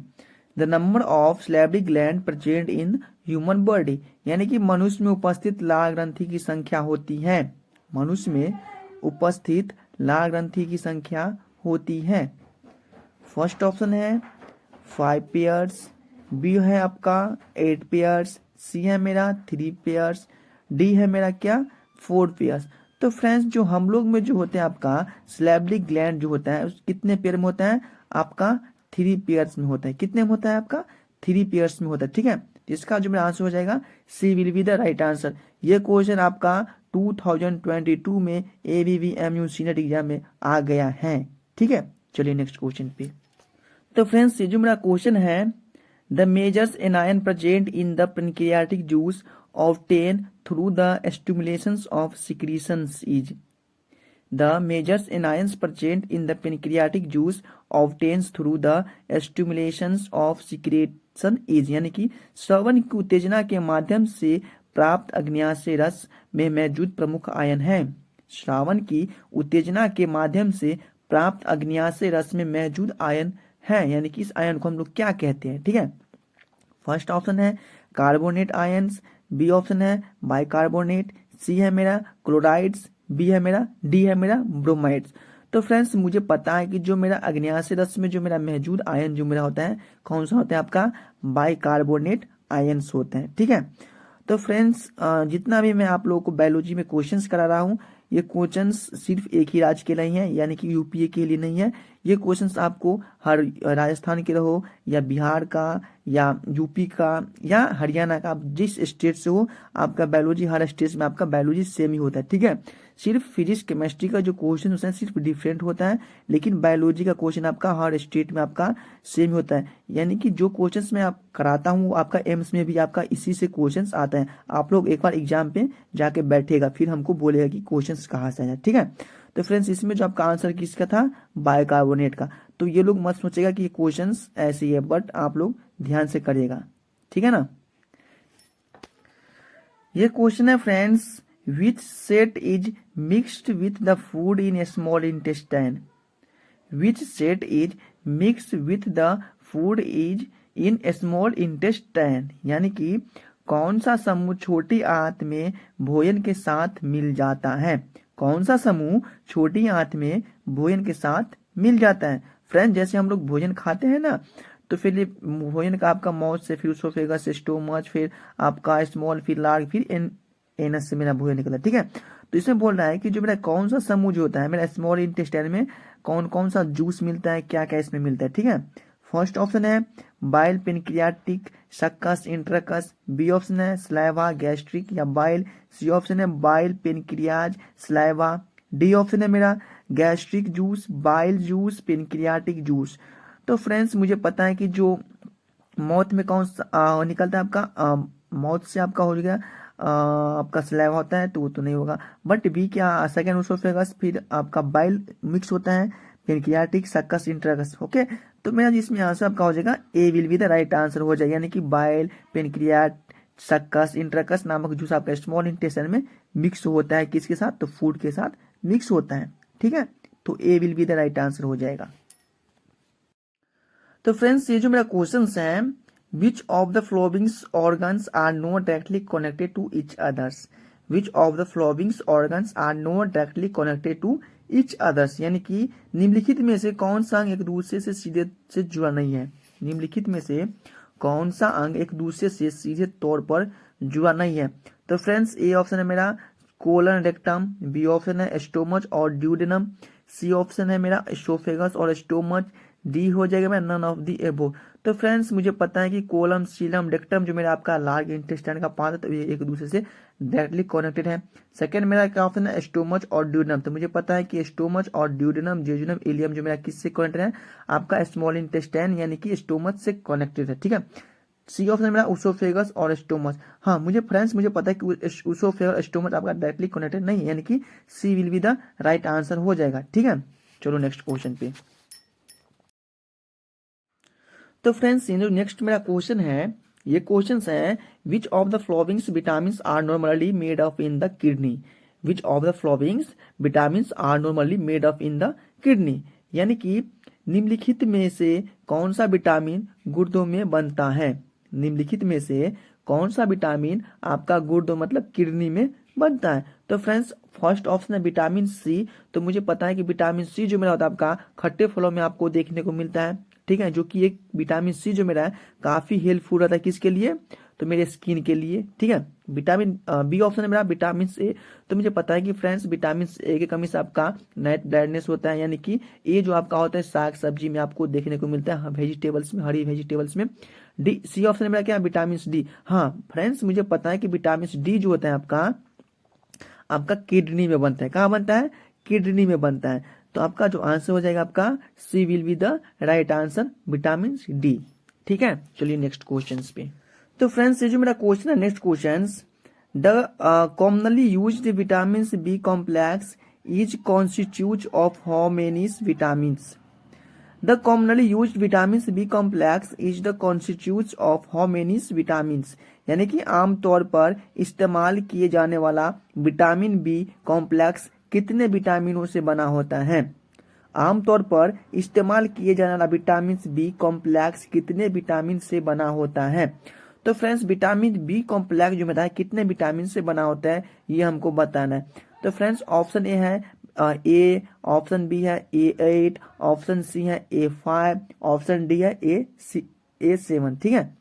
the number of salivary gland present in human body, यानी कि मनुष्य में उपस्थित लाल ग्रंथि की संख्या होती है, मनुष्य में उपस्थित लाल ग्रंथि की संख्या होती है। फर्स्ट ऑप्शन है 5 पेयर्स, बी है आपका 8 पेयर्स, सी है मेरा 3 पेयर्स, डी है मेरा क्या 4 पेयर्स। तो फ्रेंड्स जो हम लोग में जो होते हैं आपका स्लैवरिक ग्लैंड जो होता है कितने पेयर में होता है आपका 3 पेयर्स में होता है, कितने में होता है आपका 3 पेयर्स में होता है। ठीक है, तो इसका जो मेरा आंसर हो जाएगा C will be the right answer. ये क्वेश्चन आपका 2022 में एबीवीएमयू सीनेट एग्जाम में आ गया है। ठीक है, चलिए नेक्स्ट क्वेश्चन पे। तो फ्रेंड्स ये जो मेरा क्वेश्चन है, the measures anion present in the pancreatic juice obtained through the stimulations of secretions is, the measures anions present in the pancreatic juice obtains through the stimulations of secretion is, यानी कि श्रवण की उत्तेजना के माध्यम से प्राप्त अग्न्याशय रस में मौजूद प्रमुख आयन है, श्रावण की उत्तेजना के माध्यम से प्राप्त अग्न्याशय रस में मौजूद आयन है, यानी कि इस आयन को हम लोग क्या कहते हैं। ठीक है, फर्स्ट ऑप्शन है कार्बोनेट आयंस, बी ऑप्शन है बाइकार्बोनेट, सी है मेरा क्लोराइड्स, बी है मेरा डी है मेरा ब्रोमाइड्स। तो फ्रेंड्स मुझे पता है कि जो मेरा अग्न्याशय रस में जो मेरा मौजूद आयन जो मेरा होता है कौन सा होता है आपका बाइकार्बोनेट आयंस होते हैं। ठीक है, तो फ्रेंड्स जितना भी मैं आप लोगों को बायोलॉजी में क्वेश्चंस करा रहा हूँ ये क्वेश्चंस सिर्फ एक ही राज्य के नहीं है, यानी कि यूपीए के लिए नहीं है, ये क्वेश्चंस आपको हर राजस्थान के रहो या बिहार का या यूपी का या हरियाणा का, आप जिस स्टेट से हो आपका बायोलॉजी हर स्टेट में आपका बायोलॉजी सेम ही होता है। ठीक है, सिर्फ फिजिक्स केमिस्ट्री का जो क्वेश्चन होता है सिर्फ डिफरेंट होता है, लेकिन बायोलॉजी का क्वेश्चन आपका हर स्टेट में आपका सेम ही होता है, यानी कि जो क्वेश्चंस मैं आप कराता हूँ आपका एम्स में भी आपका इसी से क्वेश्चंस आता है। आप लोग एक बार एग्जाम पे जाके बैठेगा फिर हमको बोलेगा कि क्वेश्चंस कहाँ से आया। ठीक है, तो फ्रेंड्स इसमें जो आपका आंसर किसका था बाइकार्बोनेट का, तो ये लोग मत सोचेगा कि ये क्वेश्चंस ऐसे ही है, बट आप लोग ध्यान से करिएगा। ठीक है ना, ये क्वेश्चन है friends, which set is mixed with the food in a small intestine, which set is mixed with the food is in a small intestine, यानी कि कौन सा समूह छोटी आंत में भोजन के साथ मिल जाता है, कौन सा समूह छोटी आंत में भोजन के साथ मिल जाता है। फ्रेंड्स जैसे हम लोग भोजन खाते हैं ना तो फिर भोजन का आपका माउथ से फिर उसोफेगस से स्टोमच फिर आपका स्मॉल फिर लार्ज फिर एनस से मेरा भोजन निकला। ठीक है, तो इसमें बोल रहा है कि जो मेरा कौन सा समूह जो होता है मेरा स्मॉल इंटेस्टाइन में कौन कौन सा जूस मिलता है, क्या क्या इसमें मिलता है। ठीक है, फर्स्ट ऑप्शन है bile pancreatic succus entericus, B option है स्लाइवा गैस्ट्रिक या बाइल, सी ऑप्शन है bile pancreas saliva, D option है मेरा gastric juice bile juice pancreatic juice. तो फ्रेंड्स मुझे पता है कि जो माउथ में कौन सा निकलता है आपका माउथ से आपका हो गया आपका स्लाइवा होता है तो वो तो नहीं होगा, बट बी क्या सेकेंड उसोफेगस फिर आपका बाइल मिक्स होता है पेनक्रियाटिक सक्कस इंट्राकस। ओके, तो मेरा जिसमें आंसर आपका हो जाएगा A will be the right answer हो जाएगा, यानी कि बाइल पेनक्रियाट सक्कस इंट्राकस नामक जूस आपका स्मॉल इंटेस्टाइन में मिक्स होता है किसके साथ, तो फूड के साथ मिक्स होता है। ठीक है, तो A will be the right answer हो जाएगा। तो फ्रेंड्स ये जो मेरा क्वेश्चन है, which of the following organs are not directly connected to each others, which of the following organs are not directly connected to each others, यानी कि निम्नलिखित में से कौन सा अंग एक दूसरे से सीधे से जुड़ा नहीं है, निम्नलिखित में से कौन सा अंग एक दूसरे से सीधे तौर पर जुड़ा नहीं है। तो फ्रेंड्स ए ऑप्शन है मेरा कोलन रेक्टम, बी ऑप्शन है स्टोमच और ड्यूडेनम, सी ऑप्शन है मेरा एसोफेगस और स्टोमच, डी हो जाएगा मेरा नन ऑफ दी एबो। तो फ्रेंड्स मुझे पता है कि कोलम सीलम रेक्टम जो मेरा आपका लार्ज इंटेस्टाइन का पार्ट है, तो ये एक दूसरे से डायरेक्टली कनेक्टेड है। सेकंड मेरा क्या ऑप्शन है स्टोमच और ड्यूडेनम, तो मुझे पता है कि स्टोमच और ड्यूडेनम जेजुनम इलियम जो मेरा किससे कनेक्टेड है, आपका स्मॉल इंटेस्टाइन यानी कि स्टोमच से कनेक्टेड है, ठीक है। सी ऑप्शन मेरा उसोफेगस और स्टोमच, हाँ मुझे फ्रेंड्स मुझे पता है कि उसोफेगस स्टोमच आपका डायरेक्टली कनेक्टेड नहीं है, यानी कि C will be the right answer हो जाएगा, ठीक है। चलो नेक्स्ट क्वेश्चन पे। तो फ्रेंड्स ये जो नेक्स्ट मेरा क्वेश्चन है, ये क्वेश्चन है which of the followings vitamin are normally made of in the kidney, which of the followings vitamin are normally made of in the kidney, यानी कि निम्नलिखित में से कौन सा विटामिन गुर्दों में बनता है, निम्नलिखित में से कौन सा विटामिन आपका गुर्दों मतलब किडनी में बनता है। तो फ्रेंड्स फर्स्ट ऑप्शन है विटामिन सी, तो मुझे पता है कि विटामिन सी जो मेरा होता है आपका खट्टे फलों में आपको देखने को मिलता है, ठीक है, जो कि एक विटामिन सी जो मेरा है काफी हेल्पफुल रहता है किसके लिए, तो मेरे स्किन के लिए, ठीक है। विटामिन बी ऑप्शन है मेरा विटामिन ए, तो मुझे पता है कि फ्रेंड्स विटामिन ए की कमी से आपका नाइट ब्लाइंडनेस होता है, यानी कि ये जो आपका होता है साग सब्जी में आपको देखने को मिलता है, वेजिटेबल्स में, हरी वेजिटेबल्स में। डी सी ऑप्शन मेरा क्या है विटामिन डी, हाँ फ्रेंड्स मुझे पता है कि विटामिन डी जो होता है आपका आपका किडनी में बनता है, कहाँ बनता है, किडनी में बनता है। तो आपका जो आंसर हो जाएगा आपका C will be the right answer vitamin D, ठीक है। चलिए नेक्स्ट क्वेश्चन पे। तो फ्रेंड्स ये जो मेरा क्वेश्चन है next question, the commonly used vitamin B complex is constitute of how many vitamins, the commonly used vitamin B complex is the constitute of how many vitamins, यानी कि आमतौर पर इस्तेमाल किए जाने वाला विटामिन बी कॉम्प्लेक्स कितने विटामिनों से बना होता है, आमतौर पर इस्तेमाल किए जाने वाला विटामिन बी कॉम्प्लेक्स कितने विटामिन से बना होता है। तो फ्रेंड्स विटामिन बी कॉम्प्लेक्स जो बताया कितने विटामिन से बना होता है ये हमको बताना है। तो फ्रेंड्स ऑप्शन ए है ए, ऑप्शन बी है A8, ऑप्शन सी है A5, ऑप्शन डी है A7, ठीक है।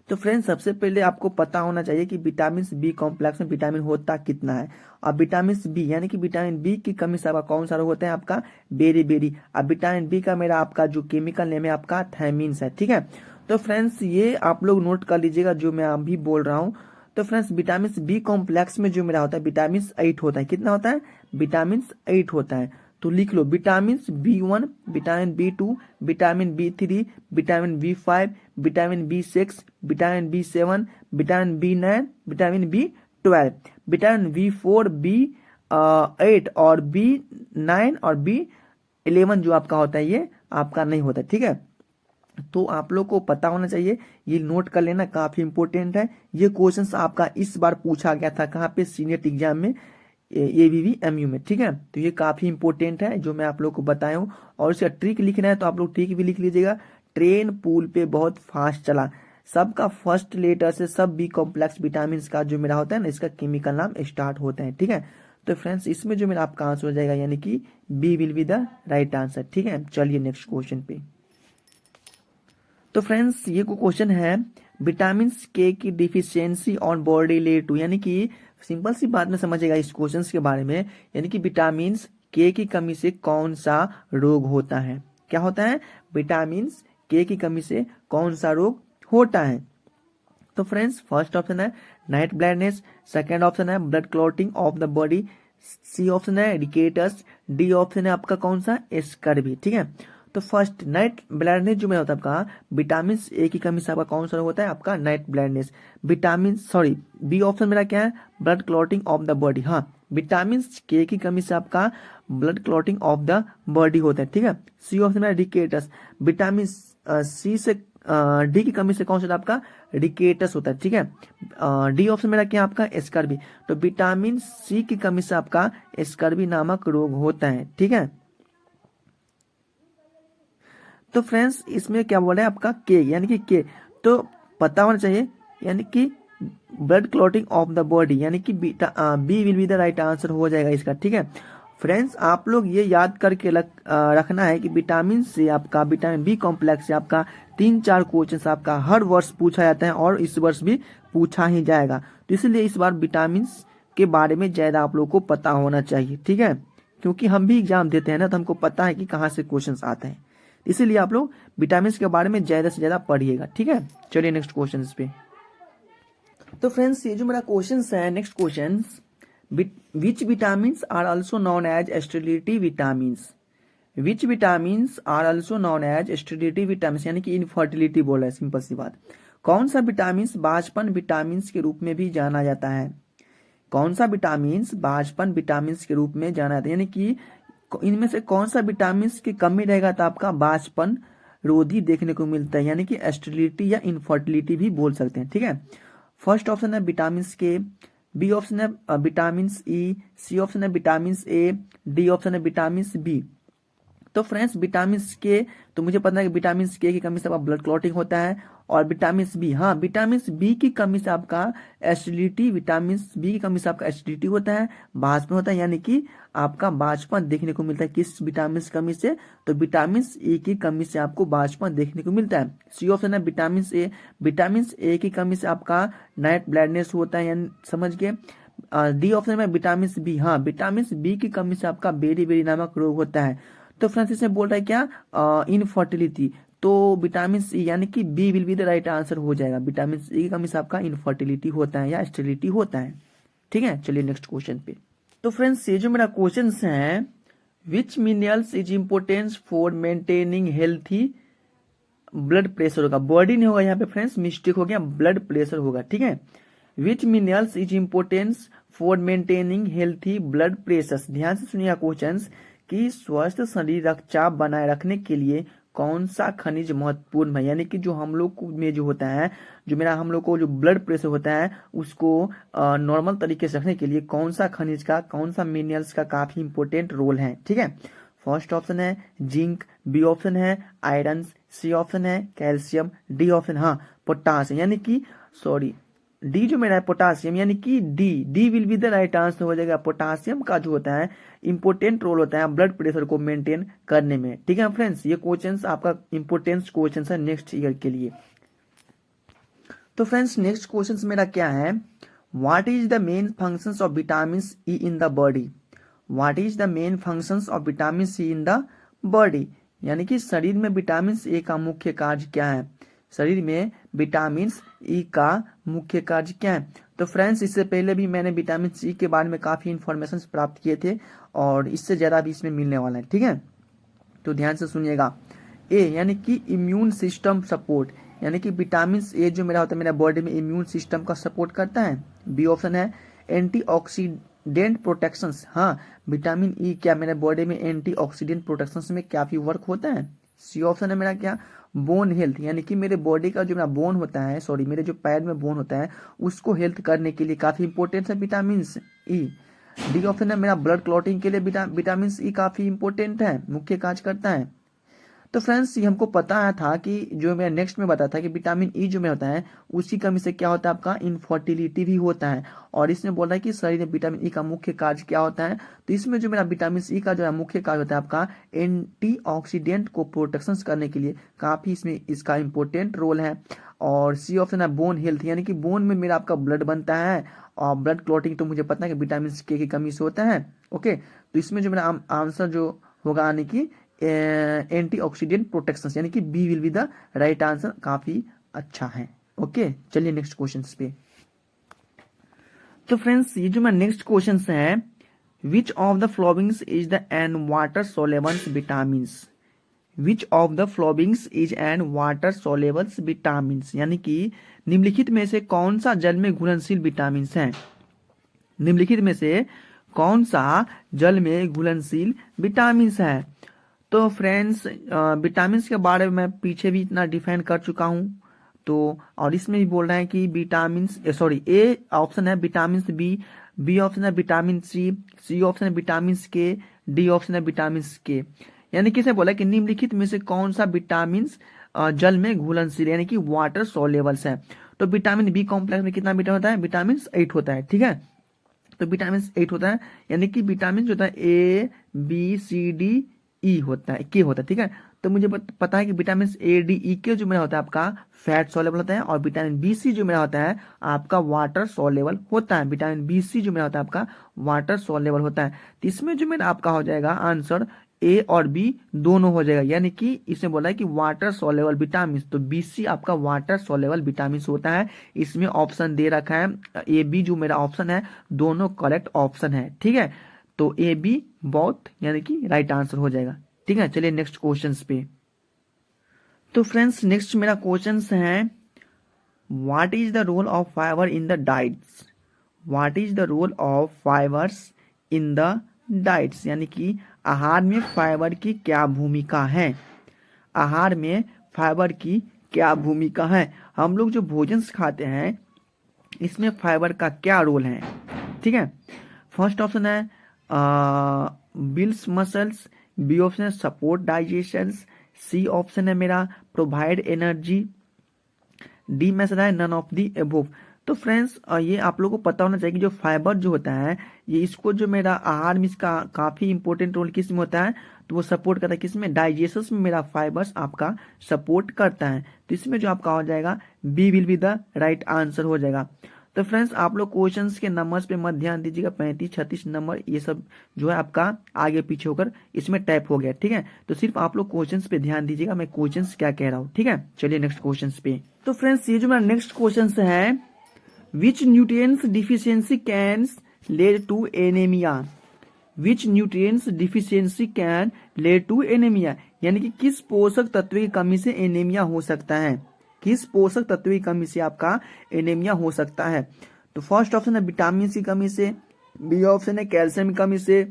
तो फ्रेंड्स सबसे पहले आपको पता होना चाहिए कि विटामिन बी कॉम्प्लेक्स में विटामिन होता कितना है। अब विटामिन बी यानी कि विटामिन बी की कमी से आपका कौन सा रोग होता है, आपका बेरी। अब विटामिन बी का मेरा आपका जो केमिकल नेम है आपका थायमीन्स है, ठीक है। तो फ्रेंड्स ये आप लोग नोट कर लीजिएगा जो मैं अभी बोल रहा हूँ। तो फ्रेंड्स विटामिन बी कॉम्प्लेक्स में जो मेरा होता है विटामिन 8 होता है, कितना होता है, विटामिन 8 होता है। तो लिख लो vitamin B1, vitamin B2, vitamin B3, vitamin B5, vitamin B6, vitamin B7, vitamin B9, vitamin B12, vitamin B4, B8 और B9 और B11 जो आपका होता है ये आपका नहीं होता, ठीक है। तो आप लोग को पता होना चाहिए, ये नोट कर लेना काफी इंपॉर्टेंट है। ये क्वेश्चंस आपका इस बार पूछा गया था कहाँ पे, सीनियर एग्जाम में ABBMU में, ठीक है। तो ये काफी इंपॉर्टेंट है जो मैं आप लोग को बताया हूँ। और इसका ट्रिक लिखना है तो आप लोग ट्रिक भी लिख लीजिएगा। ट्रेन पुल पे बहुत फास्ट चला, सबका फर्स्ट लेटर से सब बी कॉम्प्लेक्स विटामिन का जो मेरा होता है ना इसका केमिकल नाम स्टार्ट होता है, ठीक है। तो फ्रेंड्स इसमें जो मेरा आपका आंसर हो जाएगा यानी कि B will be the right answer, ठीक है। चलिए नेक्स्ट क्वेश्चन पे। तो फ्रेंड्स ये क्वेश्चन है विटामिन के की डिफिशियंसी ऑन बॉडी ले टू, यानी कि सिंपल सी बात में समझिएगा इस क्वेश्चन के बारे में, यानी कि विटामिन के की कमी से कौन सा रोग होता है, क्या होता है, विटामिन के की कमी से कौन सा रोग होता है। तो फ्रेंड्स फर्स्ट ऑप्शन है नाइट ब्लाइंडनेस, सेकेंड ऑप्शन है blood clotting of the body, C option है रिकेटस, डी ऑप्शन है आपका कौन सा, स्कर्वी, ठीक है। तो फर्स्ट नाइट ब्लाइंडनेस जो मेरा होता है आपका विटामिन ए की कमी से आपका कौन सा रोग होता है, आपका नाइट ब्लाइंडनेस। बी ऑप्शन मेरा क्या है, blood clotting of the body, हाँ विटामिन के की कमी से आपका blood clotting of the body होता है, ठीक है। सी ऑप्शन मेरा रिकेटस, विटामिन सी से डी की कमी से कौन सा आपका रिकेटस होता है, ठीक है। डी ऑप्शन मेरा क्या आपका स्कर्वी, तो विटामिन सी की कमी से आपका स्कर्वी नामक रोग होता है, ठीक है। तो फ्रेंड्स इसमें क्या बोल रहे हैं आपका के, यानी कि के तो पता होना चाहिए, यानी कि blood clotting of the body, यानी कि B will be the right answer हो जाएगा इसका, ठीक है। फ्रेंड्स आप लोग ये याद करके रखना है कि विटामिन से आपका विटामिन बी कॉम्प्लेक्स से आपका 3-4 क्वेश्चन आपका हर वर्ष पूछा जाता है और इस वर्ष भी पूछा ही जाएगा। तो इसलिए इस बार विटामिन के बारे में ज़्यादा आप लोग को पता होना चाहिए, ठीक है, क्योंकि हम भी एग्जाम देते हैं ना, तो हमको पता है कि कहाँ से क्वेश्चन आते हैं। इसीलिए आप लोग विटामिन के बारे में ज़्यादा से ज़्यादा पढ़िएगा, ठीक है। चलिए नेक्स्ट क्वेश्चन पे। तो फ्रेंड्स ये जो मेरा क्वेश्चन है, next question, which vitamins are also known as sterility vitamins. Which vitamins are also known as sterility vitamins, यानी कि इनफर्टिलिटी बोला है, सिंपल सी बात। कौन सा विटामिन्स बांझपन विटामिन्स के रूप में भी जाना जाता है? कौन सा विटामिन्स बांझपन विटामिन्स के रूप में जाना जाता है, यानी कि इनमें से कौन सा विटामिन्स की कमी रहेगा तो आपका बांझपन रोधी देखने को मिलता है, यानी कि स्टेरिलिटी या इनफर्टिलिटी भी बोल सकते हैं, ठीक है। फर्स्ट ऑप्शन है विटामिन के, बी ऑप्शन है विटामिन ई, सी ऑप्शन है विटामिन ए, डी ऑप्शन है विटामिन बी। तो फ्रेंड्स विटामिन के तो मुझे पता है कि विटामिन के की कमी से आपका ब्लड क्लॉटिंग होता है, और विटामिन बी, हाँ विटामिन बी की कमी से आपका एसिडिटी, विटामिन बी की कमी से आपका एसिडिटी होता है, बांझपन होता है, यानी कि आपका बांझपन देखने को मिलता है किस विटामिन की कमी से? तो विटामिन ए की कमी से आपको बांझपन देखने को मिलता है। सी ऑप्शन है विटामिन ए, विटामिन ए की कमी से आपका नाइट ब्लाइंडनेस होता है, यानी समझ के। डी ऑप्शन में विटामिन बी, हाँ विटामिन बी की कमी से आपका बेरी बेरी नामक रोग होता है। तो फ्रेंड्स इसमें बोल रहा है क्या? इनफर्टिलिटी। तो विटामिन सी यानी कि B will be the right answer हो जाएगा। विटामिन सी की कमी से आपका इनफर्टिलिटी होता है या स्टेरिलिटी होता है, ठीक है। चलिए नेक्स्ट क्वेश्चन पे। तो फ्रेंड्स ये जो मेरा क्वेश्चन है, which minerals is importance for maintaining healthy blood pressure होगा, बॉडी नहीं होगा यहाँ पे फ्रेंड्स, मिस्टेक हो गया, ब्लड प्रेशर होगा, ठीक है। Which minerals is importance for maintaining healthy blood pressure. ध्यान से सुनिए क्वेश्चन कि स्वस्थ शरीर रक्तचाप बनाए रखने के लिए कौन सा खनिज महत्वपूर्ण है, यानी कि जो हम लोग में जो होता है, जो मेरा हम लोग को जो ब्लड प्रेशर होता है उसको नॉर्मल तरीके से रखने के लिए कौन सा खनिज का, कौन सा मिनरल्स का काफी इंपॉर्टेंट रोल है, ठीक है। फर्स्ट ऑप्शन है जिंक, बी ऑप्शन है आयरन, सी ऑप्शन है कैल्शियम, डी ऑप्शन हाँ पोटासियम, यानी कि सॉरी डी जो मेरा है पोटासियम, यानी कि D will be the right answer हो जाएगा। पोटासियम का जो होता है इंपोर्टेंट रोल होता है ब्लड प्रेशर को मेंटेन करने में, ठीक है फ्रेंड्स। ये क्वेश्चंस आपका इंपोर्टेंट क्वेश्चंस है नेक्स्ट ईयर के लिए। तो फ्रेंड्स नेक्स्ट क्वेश्चंस मेरा क्या है, what is the main functions of vitamin E in the body. What is the main functions of vitamin C in the body, यानी कि शरीर में विटामिन ए का मुख्य कार्य क्या है, शरीर में विटामिन ई का मुख्य कार्य क्या है। तो फ्रेंड्स इससे पहले भी मैंने विटामिन सी के बारे में काफी इंफॉर्मेशन प्राप्त किए थे और इससे ज्यादा भी इसमें मिलने वाला है, ठीक है। तो ध्यान से सुनिएगा। ए यानी कि इम्यून सिस्टम सपोर्ट, यानी कि विटामिन ए जो मेरा होता है मेरा बॉडी में इम्यून सिस्टम का सपोर्ट करता है। बी ऑप्शन है एंटीऑक्सीडेंट प्रोटेक्शन, हाँ विटामिन ई क्या मेरे बॉडी में एंटीऑक्सीडेंट प्रोटेक्शन में काफी वर्क होता है। सी ऑप्शन है मेरा क्या बोन हेल्थ, यानी कि मेरे बॉडी का जो मेरा बोन होता है, सॉरी मेरे जो पैर में बोन होता है उसको हेल्थ करने के लिए काफी इंपॉर्टेंट है विटामिन ई। डी ऑप्शन है मेरा ब्लड क्लॉटिंग के लिए विटामिन ई काफी इंपॉर्टेंट है, मुख्य कार्य करता है। तो फ्रेंड्स ये हमको पता था कि जो मैं नेक्स्ट में बताया था कि विटामिन ई जो में होता है उसी कमी से क्या होता है आपका इनफर्टिलिटी भी होता है, और इसमें बोल रहा है कि शरीर में विटामिन ई का मुख्य कार्य क्या होता है। तो इसमें जो मेरा विटामिन ई का जो है मुख्य कार्य होता है आपका एंटीऑक्सीडेंट को प्रोटेक्शन करने के लिए काफी इसमें इसका इंपॉर्टेंट रोल है। और सी ऑप्शन है बोन हेल्थ, यानी कि बोन में मेरा आपका ब्लड बनता है और ब्लड क्लॉटिंग तो मुझे पता है कि विटामिन के की कमी से होता है। ओके तो इसमें जो मेरा आंसर जो होगा यानी कि एंटीऑक्सीडेंट प्रोटेक्शन, यानी कि B will be the right answer, काफी अच्छा है। ओके चलिए नेक्स्ट क्वेश्चन पे। तो फ्रेंड्स ये जो मेरा नेक्स्ट क्वेश्चन है, which of the followings is the an water solubles vitamins. Which of the followings is an water solubles vitamins, यानी कि निम्नलिखित में से कौन सा जल में घुलनशील विटामिन है। निम्नलिखित में से कौन सा जल में घुलनशील विटामिन है। तो फ्रेंड्स विटामिन के बारे में मैं पीछे भी इतना डिफाइन कर चुका हूं, तो और इसमें भी बोल रहा है कि विटामिन सॉरी ए ऑप्शन है विटामिन बी ऑप्शन है विटामिन सी ऑप्शन है विटामिन के, डी ऑप्शन है विटामिन के। यानी किसे बोला कि निम्नलिखित में से कौन सा विटामिन जल में घुलनशील यानी कि वाटर सोलेबल्स है। तो विटामिन बी कॉम्प्लेक्स में कितना विटामिन होता है, विटामिन 8 होता है, ठीक है। तो विटामिन 8 होता है, यानी कि विटामिन जो होता है A B C D E होता है, के होता है, ठीक है। तो मुझे पता है कि विटामिन A D E के जो मेरा होता है आपका फैट सॉल्युबल होता है, और विटामिन B C जो मेरा होता है आपका वाटर सॉल्युबल होता है। विटामिन B C जो मेरा होता है आपका वाटर सॉल्युबल होता है। तो इसमें जो मेरा आपका हो जाएगा आंसर A और B दोनों हो जाएगा, यानी कि इसमें बोला है कि वाटर सॉल्युबल विटामिन, तो BC आपका वाटर सॉल्युबल विटामिन होता है। इसमें ऑप्शन दे रखा है AB जो मेरा ऑप्शन है, दोनों करेक्ट ऑप्शन है, ठीक है। तो AB बोथ यानी कि राइट आंसर हो जाएगा, ठीक है। चलिए नेक्स्ट क्वेश्चन पे। तो फ्रेंड्स नेक्स्ट मेरा क्वेश्चन है, what is the role of fibre in the diets. What is the role of fibres in the diets, यानी कि आहार में फाइबर की क्या भूमिका है। आहार में फाइबर की क्या भूमिका है। हम लोग जो भोजन खाते हैं इसमें फाइबर का क्या रोल है, ठीक है। फर्स्ट ऑप्शन है बिल्स मसल्स, बी ऑप्शन है सपोर्ट डाइजेशन, सी ऑप्शन है मेरा प्रोवाइड एनर्जी, डी में है नन ऑफ दी एबोव। तो फ्रेंड्स ये आप लोगों को पता होना चाहिए कि जो फाइबर जो होता है ये इसको जो मेरा आहार में इसका काफी इंपॉर्टेंट रोल किस में होता है, तो वो सपोर्ट करता है किसमें, डाइजेशन में मेरा फाइबर्स आपका सपोर्ट करता है। तो इसमें जो आपका हो जाएगा B will be the right answer हो जाएगा। तो फ्रेंड्स आप लोग क्वेश्चंस के नंबर्स पे मत ध्यान दीजिएगा, 35 36 नंबर ये सब जो है आपका आगे पीछे होकर इसमें टाइप हो गया, ठीक है। तो सिर्फ आप लोग क्वेश्चंस पे ध्यान दीजिएगा, मैं क्वेश्चंस क्या कह रहा हूँ, ठीक है। चलिए नेक्स्ट क्वेश्चंस पे। तो फ्रेंड्स ये जो मेरा नेक्स्ट क्वेश्चन है, which nutrients deficiency can lead to anaemia. Which nutrients deficiency can lead to anaemia, यानी कि किस पोषक तत्व की कमी से एनीमिया हो सकता है। किस पोषक तत्व की कमी से आपका एनीमिया हो सकता है। तो फर्स्ट ऑप्शन है विटामिन की कमी से, बी ऑप्शन है कैल्शियम की कमी से,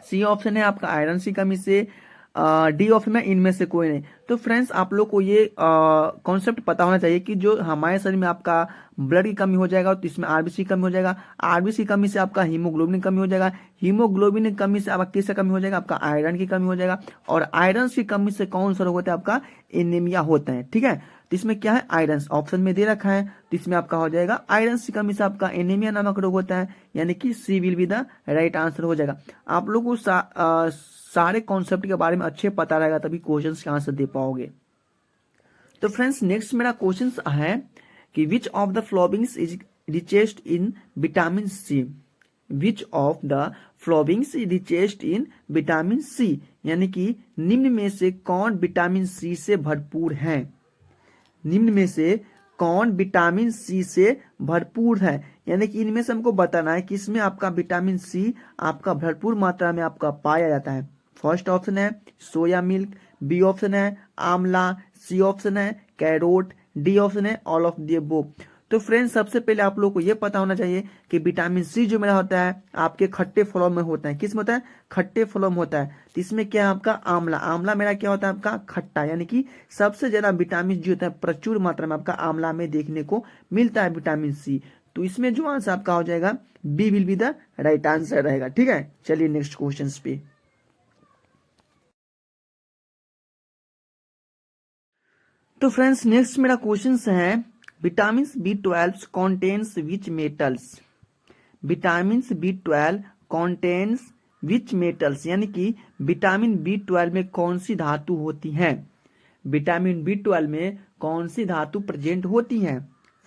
सी ऑप्शन है आपका आयरन की कमी से, डी ऑप्शन में इनमें से कोई नहीं। तो फ्रेंड्स आप लोग को ये कॉन्सेप्ट पता होना चाहिए कि जो हमारे शरीर में आपका ब्लड की कमी हो जाएगा तो इसमें आरबीसी की कमी हो जाएगा, आरबीसी की कमी से आपका हीमोग्लोबिन की कमी हो जाएगा, हीमोग्लोबिन की कमी से आपका किससे कमी हो जाएगा, आपका आयरन की कमी हो जाएगा, और आयरन की कमी से कौन सा रोग होता है, आपका एनीमिया होता है, ठीक है। तो इसमें क्या है, आयरन ऑप्शन में दे रखा है, तो इसमें आपका हो जाएगा आयरन की कमी से आपका एनीमिया नामक रोग होता है, यानी कि C will be the right answer हो जाएगा। आप लोग को सारे कॉन्सेप्ट के बारे में अच्छे पता रहेगा तभी क्वेश्चन के आंसर दे पाओगे। तो फ्रेंड्स नेक्स्ट मेरा क्वेश्चन है कि which of the followings is richest in vitamin C. Which of the followings is richest in vitamin C, यानी कि निम्न में से कौन विटामिन सी से भरपूर है। निम्न में से कौन विटामिन सी से भरपूर है, यानी कि इनमें से हमको बताना है कि इसमें आपका विटामिन सी आपका भरपूर मात्रा में आपका पाया जाता है। फर्स्ट ऑप्शन है सोया मिल्क, बी ऑप्शन है आंवला, सी ऑप्शन है कैरोट, डी ऑप्शन है ऑल ऑफ द अबव। तो फ्रेंड्स सबसे पहले आप लोग को यह पता होना चाहिए कि विटामिन सी जो मेरा होता है आपके खट्टे फलों में होता है। किस में होता है, खट्टे फलों में होता है। तो इसमें क्या है आपका आंवला, आंवला मेरा क्या होता है आपका खट्टा, यानी कि सबसे ज्यादा विटामिन जो होता है प्रचुर मात्रा में आपका आंवला में देखने को मिलता है विटामिन सी। तो इसमें जो आंसर आपका हो जाएगा B will be the right answer रहेगा, ठीक है। चलिए नेक्स्ट क्वेश्चन पे। तो फ्रेंड्स नेक्स्ट मेरा क्वेश्चन है vitamin B12 contains which metals। Vitamin B12 contains which metals, यानी कि विटामिन B12 में कौन सी धातु होती है। विटामिन B12 में कौन सी धातु प्रेजेंट होती है।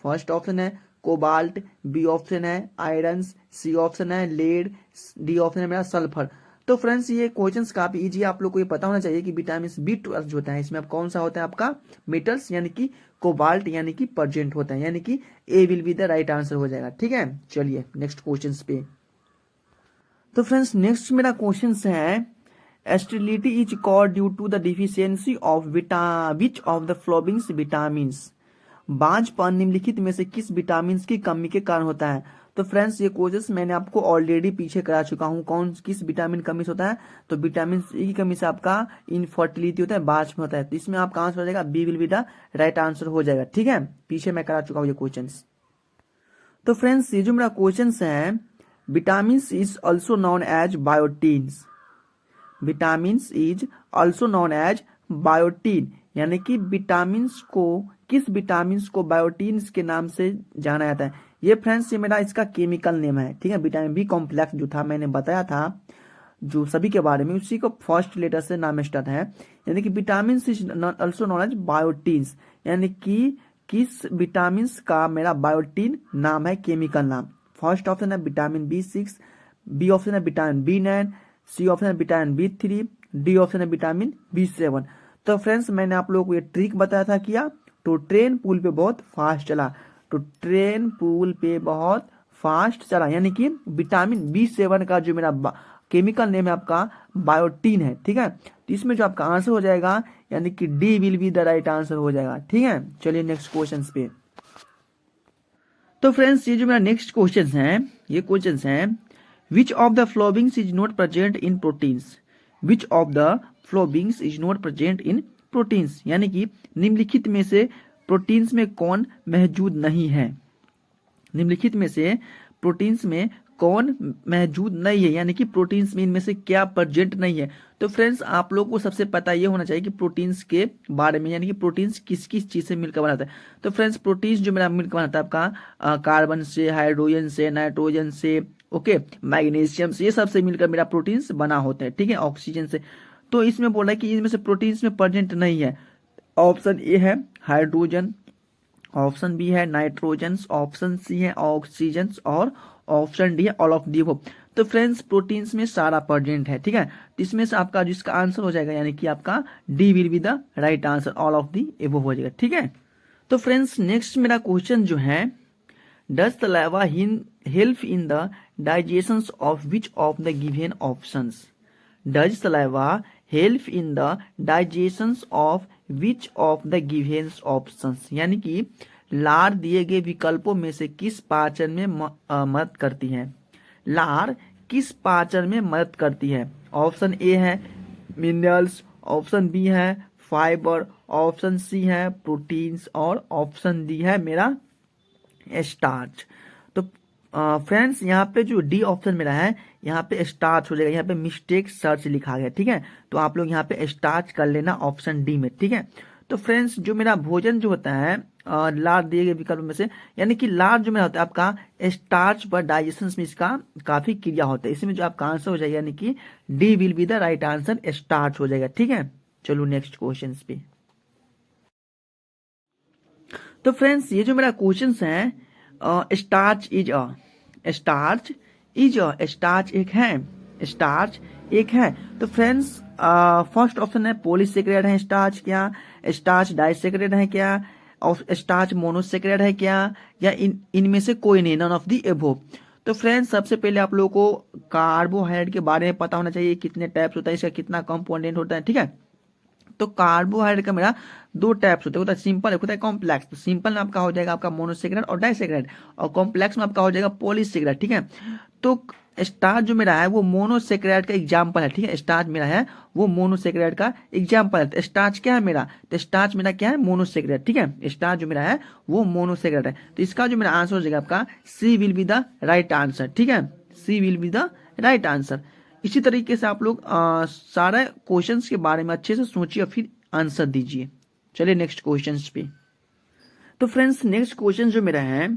फर्स्ट ऑप्शन है कोबाल्ट, बी ऑप्शन है आयरन, सी ऑप्शन है लेड, डी ऑप्शन है मेरा सल्फर। तो फ्रेंड्स ये क्वेश्चंस काफी इजी है, आप लोग को ये पता होना चाहिए कि विटामिन B12 जो होता है इसमें अब कौन सा होता है आपका मेटल्स, यानी कि कोबाल्ट यानी कि प्रेजेंट होता है, यानी कि A will be the right answer हो जाएगा, ठीक है। चलिए नेक्स्ट क्वेश्चंस पे। तो फ्रेंड्स नेक्स्ट मेरा क्वेश्चन है sterility is called due to the deficiency of which of the following vitamins. बांझपन निम्नलिखित में से किस विटामिन की कमी के कारण होता है। तो फ्रेंड्स ये क्वेश्चन मैंने आपको ऑलरेडी पीछे करा चुका हूं, कौन किस विटामिन कमी से होता है। तो विटामिन सी की कमी से आपका इनफर्टिलिटी होता है, बांझपन होता है। तो इसमें आपका आंसर हो जाएगा B will be the right answer हो जाएगा, ठीक है। पीछे मैं करा चुका हूँ ये क्वेश्चन। तो फ्रेंड्स ये जो मेरा क्वेश्चन है vitamin is also known as biotins. Vitamin is also known as biotin, यानी कि विटामिन को किस विटामिन को बायोटीन्स के नाम से जाना जाता है। ये फ्रेंड्स ये मेरा इसका केमिकल नेम है, ठीक है। विटामिन बी कॉम्प्लेक्स जो था मैंने बताया था जो सभी के बारे में, उसी को फर्स्ट लेटर से नाम स्टार्ट है, यानी कि vitamin is also known as biotins, यानी कि किस विटामिन का मेरा बायोटीन नाम है, केमिकल नाम। फर्स्ट ऑप्शन है विटामिन B6, बी ऑप्शन है विटामिन B9, सी ऑप्शन है विटामिन B3, डी ऑप्शन है विटामिन B7। तो फ्रेंड्स मैंने आप लोगों को ये ट्रिक बताया था क्या, तो ट्रेन पुल पे बहुत फास्ट चला, तो ट्रेन पुल पे बहुत फास्ट चला, यानी कि विटामिन B7 का जो मेरा केमिकल नेम है आपका बायोटीन है, ठीक है। तो इसमें जो आपका आंसर हो जाएगा यानी कि D will be the right answer हो जाएगा, ठीक है। चलिए नेक्स्ट क्वेश्चन पे। तो फ्रेंड्स ये जो मेरा नेक्स्ट क्वेश्चन है, ये क्वेश्चन है which of the followings is not present in proteins, which of the followings is not present in proteins, यानी कि निम्नलिखित में से प्रोटीन्स में कौन मौजूद नहीं है, निम्नलिखित में से प्रोटीन्स में कौन मौजूद नहीं है, यानी कि प्रोटीन्स में इनमें से क्या प्रेजेंट नहीं है। तो फ्रेंड्स आप लोगों को सबसे पता ये होना चाहिए कि प्रोटीन्स के बारे में, यानी कि प्रोटीन्स किस किस चीज से मिलकर बनाता है। तो फ्रेंड्स प्रोटीन्स जो मेरा मिलकर बनाता है आपका कार्बन से, हाइड्रोजन से, नाइट्रोजन से, ओके, मैग्नीशियम से, ये सब से मिलकर मेरा प्रोटीन्स बना होता है, ठीक है, ऑक्सीजन से। तो इसमें बोला है कि इनमें से प्रोटीन्स में प्रेजेंट नहीं है। ऑप्शन ए है हाइड्रोजन, ऑप्शन बी है नाइट्रोजन, ऑप्शन सी है ऑक्सीजन और ऑप्शन डी है ऑल ऑफ दी अबव। तो फ्रेंड्स प्रोटीन्स में सारा प्रेजेंट है, ठीक है। तो इसमें से आपका जिसका आंसर हो जाएगा यानी कि आपका D will be the right answer, all of the above हो जाएगा, ठीक है। तो फ्रेंड्स नेक्स्ट मेरा क्वेश्चन जो है does saliva help in the digestion of which of the given options, does saliva help in the digestion of which of the given options, यानी कि लार दिए गए विकल्पों में से किस पाचन में मदद करती है, लार किस पाचन में मदद करती है। ऑप्शन ए है मिनरल्स, ऑप्शन बी है फाइबर, ऑप्शन सी है प्रोटीन्स और ऑप्शन डी है मेरा स्टार्च। तो फ्रेंड्स यहाँ पे जो डी ऑप्शन मेरा है यहाँ पे स्टार्च हो जाएगा, यहाँ पे मिस्टेक सर्च लिखा गया, ठीक है। तो आप लोग यहाँ पे स्टार्च कर लेना ऑप्शन डी में, ठीक है। तो फ्रेंड्स जो मेरा भोजन जो होता है लार दिए गए विकल्प में से, यानी कि लार जो मेरा होता है आपका स्टार्च पर डाइजेशन में इसका काफी क्रिया होता है, इसमें जो आपका आंसर हो जाएगा यानी कि D will be the right answer, starch हो जाएगा, ठीक है। चलो नेक्स्ट क्वेश्चन पे। तो फ्रेंड्स ये जो मेरा क्वेश्चन है starch is starch is starch एक है, स्टार्च एक है। तो फ्रेंड्स फर्स्ट ऑप्शन है पॉलीसेकेराइड है स्टार्च क्या, स्टार्च डाइसेकेराइड है क्या, और स्टार्च मोनोसेकेराइड है क्या, या इनमें से कोई नहीं, नन ऑफ दी एबोव। तो फ्रेंड्स सबसे पहले आप लोगों को कार्बोहाइड्रेट के बारे में पता होना चाहिए, कितने टाइप्स होता है, इसका कितना कंपोनेंट होता है, ठीक है। तो कार्बोहाइड्रेट का मेरा दो टाइप्स होते हैं, होता है सिंपल, एक होता है कॉम्प्लेक्स। तो सिंपल में आपका हो जाएगा आपका मोनोसेकेराइड और डाइसेकेराइड, और कॉम्प्लेक्स में आपका हो जाएगा पॉलीसेकेराइड, ठीक है। तो स्टार्च जो मेरा है वो मोनोसेकेराइड का एग्जाम्पल है, ठीक है। स्टार्च मेरा है वो मोनोसेकेराइड का एग्जाम्पल है। तो स्टार्च क्या है मेरा, तो स्टार्च मेरा क्या है मोनोसेकेराइड, ठीक है। स्टार्च जो मेरा है वो मोनोसेकेराइड है। तो इसका जो मेरा आंसर हो जाएगा आपका C will be the right answer, ठीक है, C will be the right answer. इसी तरीके से आप लोग सारे क्वेश्चंस के बारे में अच्छे से सोचिए और फिर आंसर दीजिए। चलिए नेक्स्ट क्वेश्चन पे। तो फ्रेंड्स नेक्स्ट क्वेश्चन जो मेरा है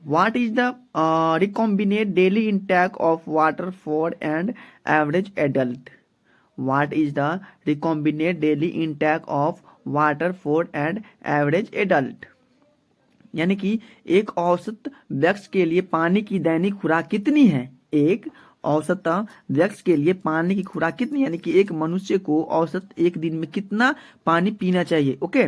what is the recombinant daily intake of water for and average adult, what is the recombinant daily intake of water for and average adult, यानी कि एक औसत व्यक्ति के लिए पानी की दैनिक खुराक कितनी है, एक औसत व्यक्ति के लिए पानी की खुराक कितनी, यानी कि एक मनुष्य को औसत एक दिन में कितना पानी पीना चाहिए, ओके।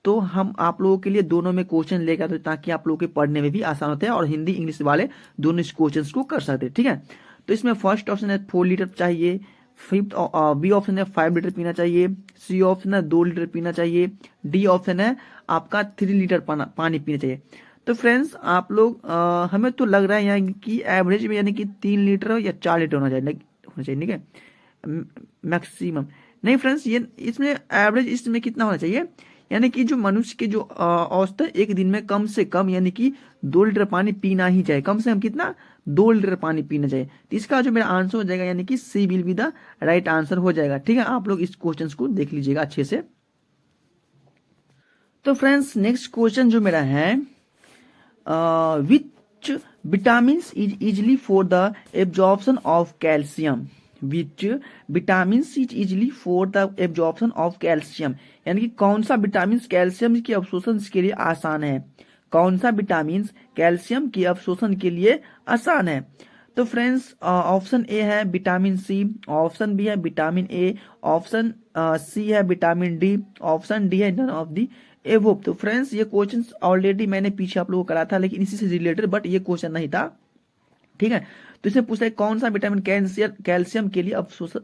तो हम आप लोगों के लिए दोनों में क्वेश्चन लेकर आते ताकि आप लोगों के पढ़ने में भी आसान होता है और हिंदी इंग्लिश वाले दोनों इस क्वेश्चन को कर सकते हैं, ठीक है। तो इसमें फर्स्ट ऑप्शन है 4 लीटर चाहिए, फिफ्थ बी ऑप्शन है 5 लीटर पीना चाहिए, सी ऑप्शन है 2 लीटर पीना चाहिए, डी ऑप्शन है आपका 3 लीटर पानी पीना चाहिए। तो फ्रेंड्स आप लोग हमें तो लग रहा है यहाँ कि एवरेज में यानी कि 3 लीटर या 4 लीटर होना चाहिए, ठीक है, मैक्सिमम नहीं फ्रेंड्स, ये इसमें एवरेज इसमें कितना होना चाहिए, यानी कि जो मनुष्य के जो औसत एक दिन में कम से कम यानी कि 2 लीटर पानी पीना ही चाहिए, कम से कम कितना 2 लीटर पानी पीना चाहिए। तो इसका जो मेरा आंसर हो जाएगा यानी कि C will be the right answer हो जाएगा, ठीक है। आप लोग इस क्वेश्चन को देख लीजिएगा अच्छे से। तो फ्रेंड्स नेक्स्ट क्वेश्चन जो मेरा है which vitamins is easily for the absorption of calcium, which vitamins is easily for the absorption of calcium, यानी कि कौन सा विटामिन कैल्शियम के अवशोषण के लिए आसान है, कौन सा विटामिन कैल्शियम के अवशोषण के लिए आसान है। तो फ्रेंड्स ऑप्शन ए है विटामिन सी, ऑप्शन बी है विटामिन ए, ऑप्शन सी है विटामिन डी, ऑप्शन डी है नन ऑफ दी एबोव। तो फ्रेंड्स ये क्वेश्चन ऑलरेडी मैंने पीछे आप लोगों को करा था, लेकिन इसी से रिलेटेड, बट ये क्वेश्चन नहीं था, ठीक है। तो इसमें पूछा है कौन सा विटामिन कैल्शियम के लिए अवशोषण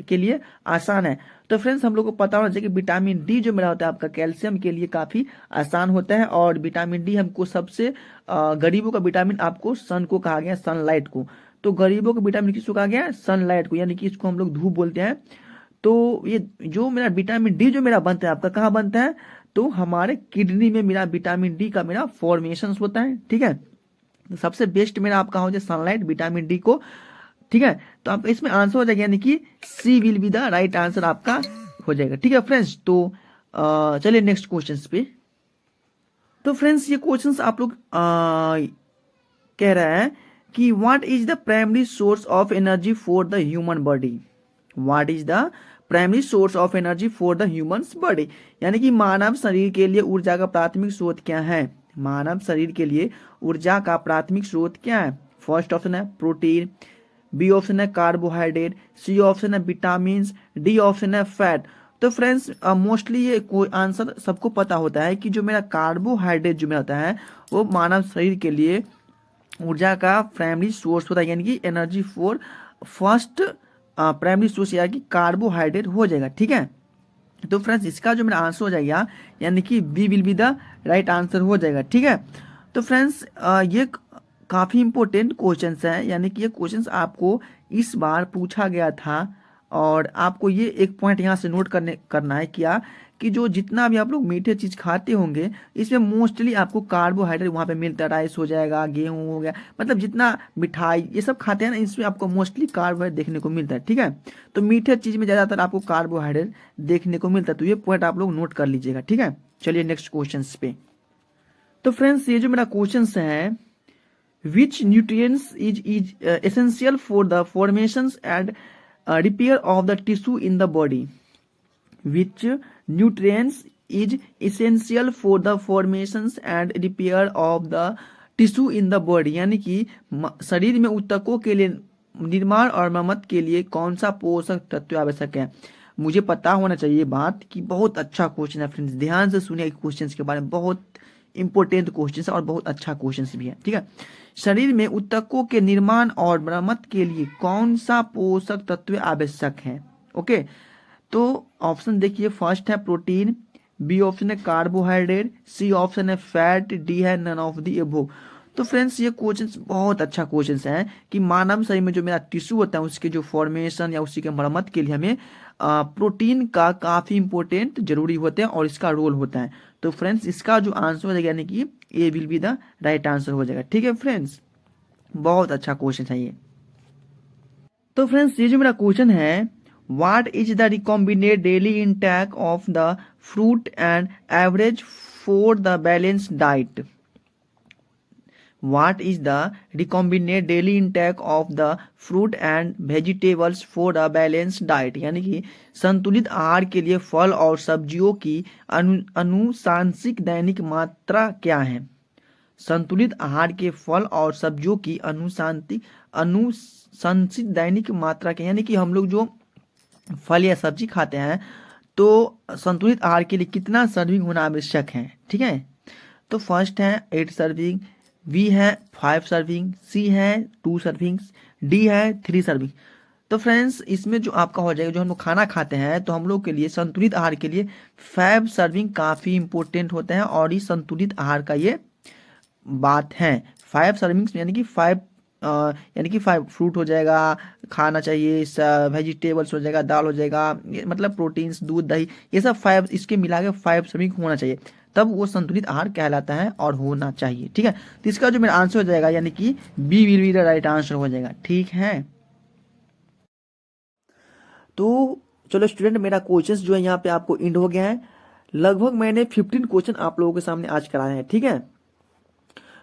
के लिए आसान है। तो फ्रेंड्स हम लोग को पता होना चाहिए कि विटामिन डी जो मेरा होता है आपका कैल्शियम के लिए काफी आसान होता है, और विटामिन डी हमको सबसे गरीबों का विटामिन आपको सन को कहा गया, सनलाइट को। तो गरीबों का विटामिन किसको कहा गया, सनलाइट को, यानी कि इसको हम लोग धूप बोलते हैं। तो ये जो मेरा विटामिन डी जो मेरा बनता है आपका कहाँ बनता है, तो हमारे किडनी में मेरा विटामिन डी का मेरा फॉर्मेशन होता है, ठीक है। तो सबसे बेस्ट मेरा आपका हो जाए सनलाइट विटामिन डी को, ठीक है। तो आपका इसमें आंसर हो जाएगा, यानी कि C will be the right answer आपका हो जाएगा, ठीक है फ्रेंड्स। तो चलिए नेक्स्ट क्वेश्चन पे। तो फ्रेंड्स ये क्वेश्चंस आप लोग कह रहे हैं कि what is the primary source of energy for the human body, what is the primary source of energy for the human body, यानी कि मानव शरीर के लिए ऊर्जा का प्राथमिक स्रोत क्या है, मानव शरीर के लिए ऊर्जा का प्राथमिक स्रोत क्या है। फर्स्ट ऑप्शन है प्रोटीन, बी ऑप्शन है कार्बोहाइड्रेट, सी ऑप्शन है विटामिन, डी ऑप्शन है फैट। तो फ्रेंड्स मोस्टली ये कोई आंसर सबको पता होता है कि जो मेरा कार्बोहाइड्रेट जो मेरा होता है वो मानव शरीर के लिए ऊर्जा का प्राइमरी सोर्स होता है, यानी कि energy for first primary source यानी कि कार्बोहाइड्रेट हो जाएगा, ठीक है। तो फ्रेंड्स इसका जो मेरा आंसर हो जाएगा, यानी कि B will be the right answer हो जाएगा, ठीक है। तो फ्रेंड्स ये काफ़ी इंपॉर्टेंट क्वेश्चंस हैं, यानी कि ये क्वेश्चंस आपको इस बार पूछा गया था, और आपको ये एक पॉइंट यहाँ से नोट करना है क्या, कि जो जितना भी आप लोग मीठे चीज़ खाते होंगे इसमें मोस्टली आपको कार्बोहाइड्रेट वहाँ पे मिलता है, राइस हो जाएगा, गेहूँ हो गया, मतलब जितना मिठाई ये सब खाते हैं ना इसमें आपको मोस्टली कार्बोहाइड्रेट देखने को मिलता है, ठीक है। तो मीठे चीज़ में ज़्यादातर आपको कार्बोहाइड्रेट देखने को मिलता है, तो ये पॉइंट आप लोग नोट कर लीजिएगा, ठीक है। चलिए नेक्स्ट क्वेश्चन पे। तो फ्रेंड्स ये जो मेरा क्वेश्चन है, which nutrients is essential for the formations and repair of the tissue in the body, which nutrients is essential for the formations and repair of the tissue in the body, यानी कि शरीर में ऊतकों के लिए निर्माण और मरम्मत के लिए कौन सा पोषक तत्व आवश्यक है। मुझे पता होना चाहिए बात कि बहुत अच्छा क्वेश्चन है फ्रेंड्स, ध्यान से सुनिए क्वेश्चन के बारे में, बहुत इंपॉर्टेंट क्वेश्चन है और बहुत अच्छा क्वेश्चन भी है, ठीक है। शरीर में ऊतकों के निर्माण और मरम्मत के लिए कौन सा पोषक तत्व आवश्यक है, ओके। तो ऑप्शन देखिए, फर्स्ट है प्रोटीन, बी ऑप्शन है कार्बोहाइड्रेट, सी ऑप्शन है फैट, डी है नन ऑफ दी एबोव। तो फ्रेंड्स ये क्वेश्चन बहुत अच्छा क्वेश्चन है कि मानव शरीर में जो मेरा टिश्यू होता है उसके जो फॉर्मेशन या उसी के मरम्मत के लिए हमें प्रोटीन का काफ़ी इंपॉर्टेंट जरूरी होते हैं और इसका रोल होता है। तो फ्रेंड्स इसका जो आंसर हो जाएगा, यानी कि A will be the right answer हो जाएगा, ठीक है फ्रेंड्स। बहुत अच्छा क्वेश्चन है ये। तो फ्रेंड्स ये जो मेरा क्वेश्चन है, what is the recombinant daily intake of the fruit and average for the balanced diet, what is the recombinant daily intake of the fruit and vegetables for a balanced diet, यानी कि संतुलित आहार के लिए फल और सब्जियों की अनुशांसिक दैनिक मात्रा क्या है। संतुलित आहार के फल और सब्जियों की अनुशंसित दैनिक मात्रा क्या, यानी कि हम लोग जो फल या सब्जी खाते हैं तो संतुलित आहार के लिए कितना सर्विंग होना आवश्यक है, ठीक है। तो फर्स्ट है 8 सर्विंग, बी है 5 सर्विंग, सी है 2 सर्विंग्स, डी है 3 सर्विंग। तो फ्रेंड्स इसमें जो आपका हो जाएगा, जो हम लोग खाना खाते हैं तो हम लोग के लिए संतुलित आहार के लिए 5 सर्विंग काफ़ी इंपॉर्टेंट होता है, और ये संतुलित आहार का ये बात है। 5 सर्विंग्स यानी कि 5 फ्रूट हो जाएगा, खाना चाहिए, वेजिटेबल्स हो जाएगा, दाल हो जाएगा, मतलब प्रोटीन्स, दूध, दही, ये सब 5 इसके मिला के 5 सर्विंग होना चाहिए, तब वो संतुलित आहार कहलाता है और होना चाहिए, ठीक है। तो इसका जो मेरा आंसर हो जाएगा, यानी कि B will be the right answer हो जाएगा, ठीक है। तो चलो स्टूडेंट, मेरा क्वेश्चंस जो है यहाँ पे आपको एंड हो गया है। लगभग मैंने 15 क्वेश्चन आप लोगों के सामने आज कराए हैं, ठीक है।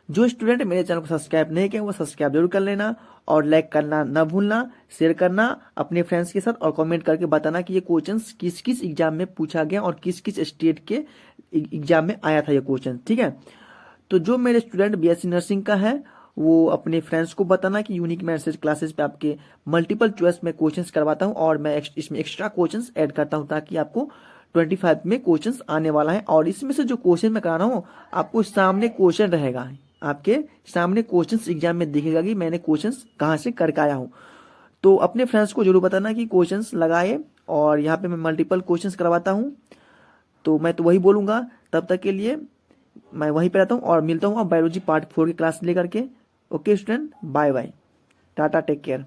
जो स्टूडेंट मेरे चैनल को सब्सक्राइब नहीं किए वो सब्सक्राइब जरूर कर लेना और लाइक करना न भूलना, शेयर करना अपने फ्रेंड्स के साथ और कमेंट करके बताना कि ये क्वेश्चंस किस किस एग्जाम में पूछा गया और किस किस स्टेट के एग्जाम में आया था ये क्वेश्चन, ठीक है। तो जो मेरे स्टूडेंट बीएससी नर्सिंग का है वो अपने फ्रेंड्स को बताना कि यूनिक मैसेज क्लासेस पे आपके मल्टीपल चॉइस में क्वेश्चंस करवाता हूँ और मैं इसमें एक्स्ट्रा क्वेश्चंस ऐड करता हूँ ताकि आपको 25 में क्वेश्चंस आने वाला है। और इसमें से जो क्वेश्चन मैं करा रहा हूँ आपको सामने क्वेश्चन रहेगा, आपके सामने क्वेश्चंस एग्जाम में दिखेगा कि मैंने क्वेश्चंस कहाँ से करके आया हूँ। तो अपने फ्रेंड्स को जरूर बताना कि क्वेश्चंस लगाए और यहाँ पे मैं मल्टीपल क्वेश्चंस करवाता हूँ। तो मैं तो वही बोलूँगा, तब तक के लिए मैं वहीं पे रहता हूँ और मिलता हूँ बायोलॉजी पार्ट 4 की क्लास लेकर के। Okay student, bye bye, tata, take care.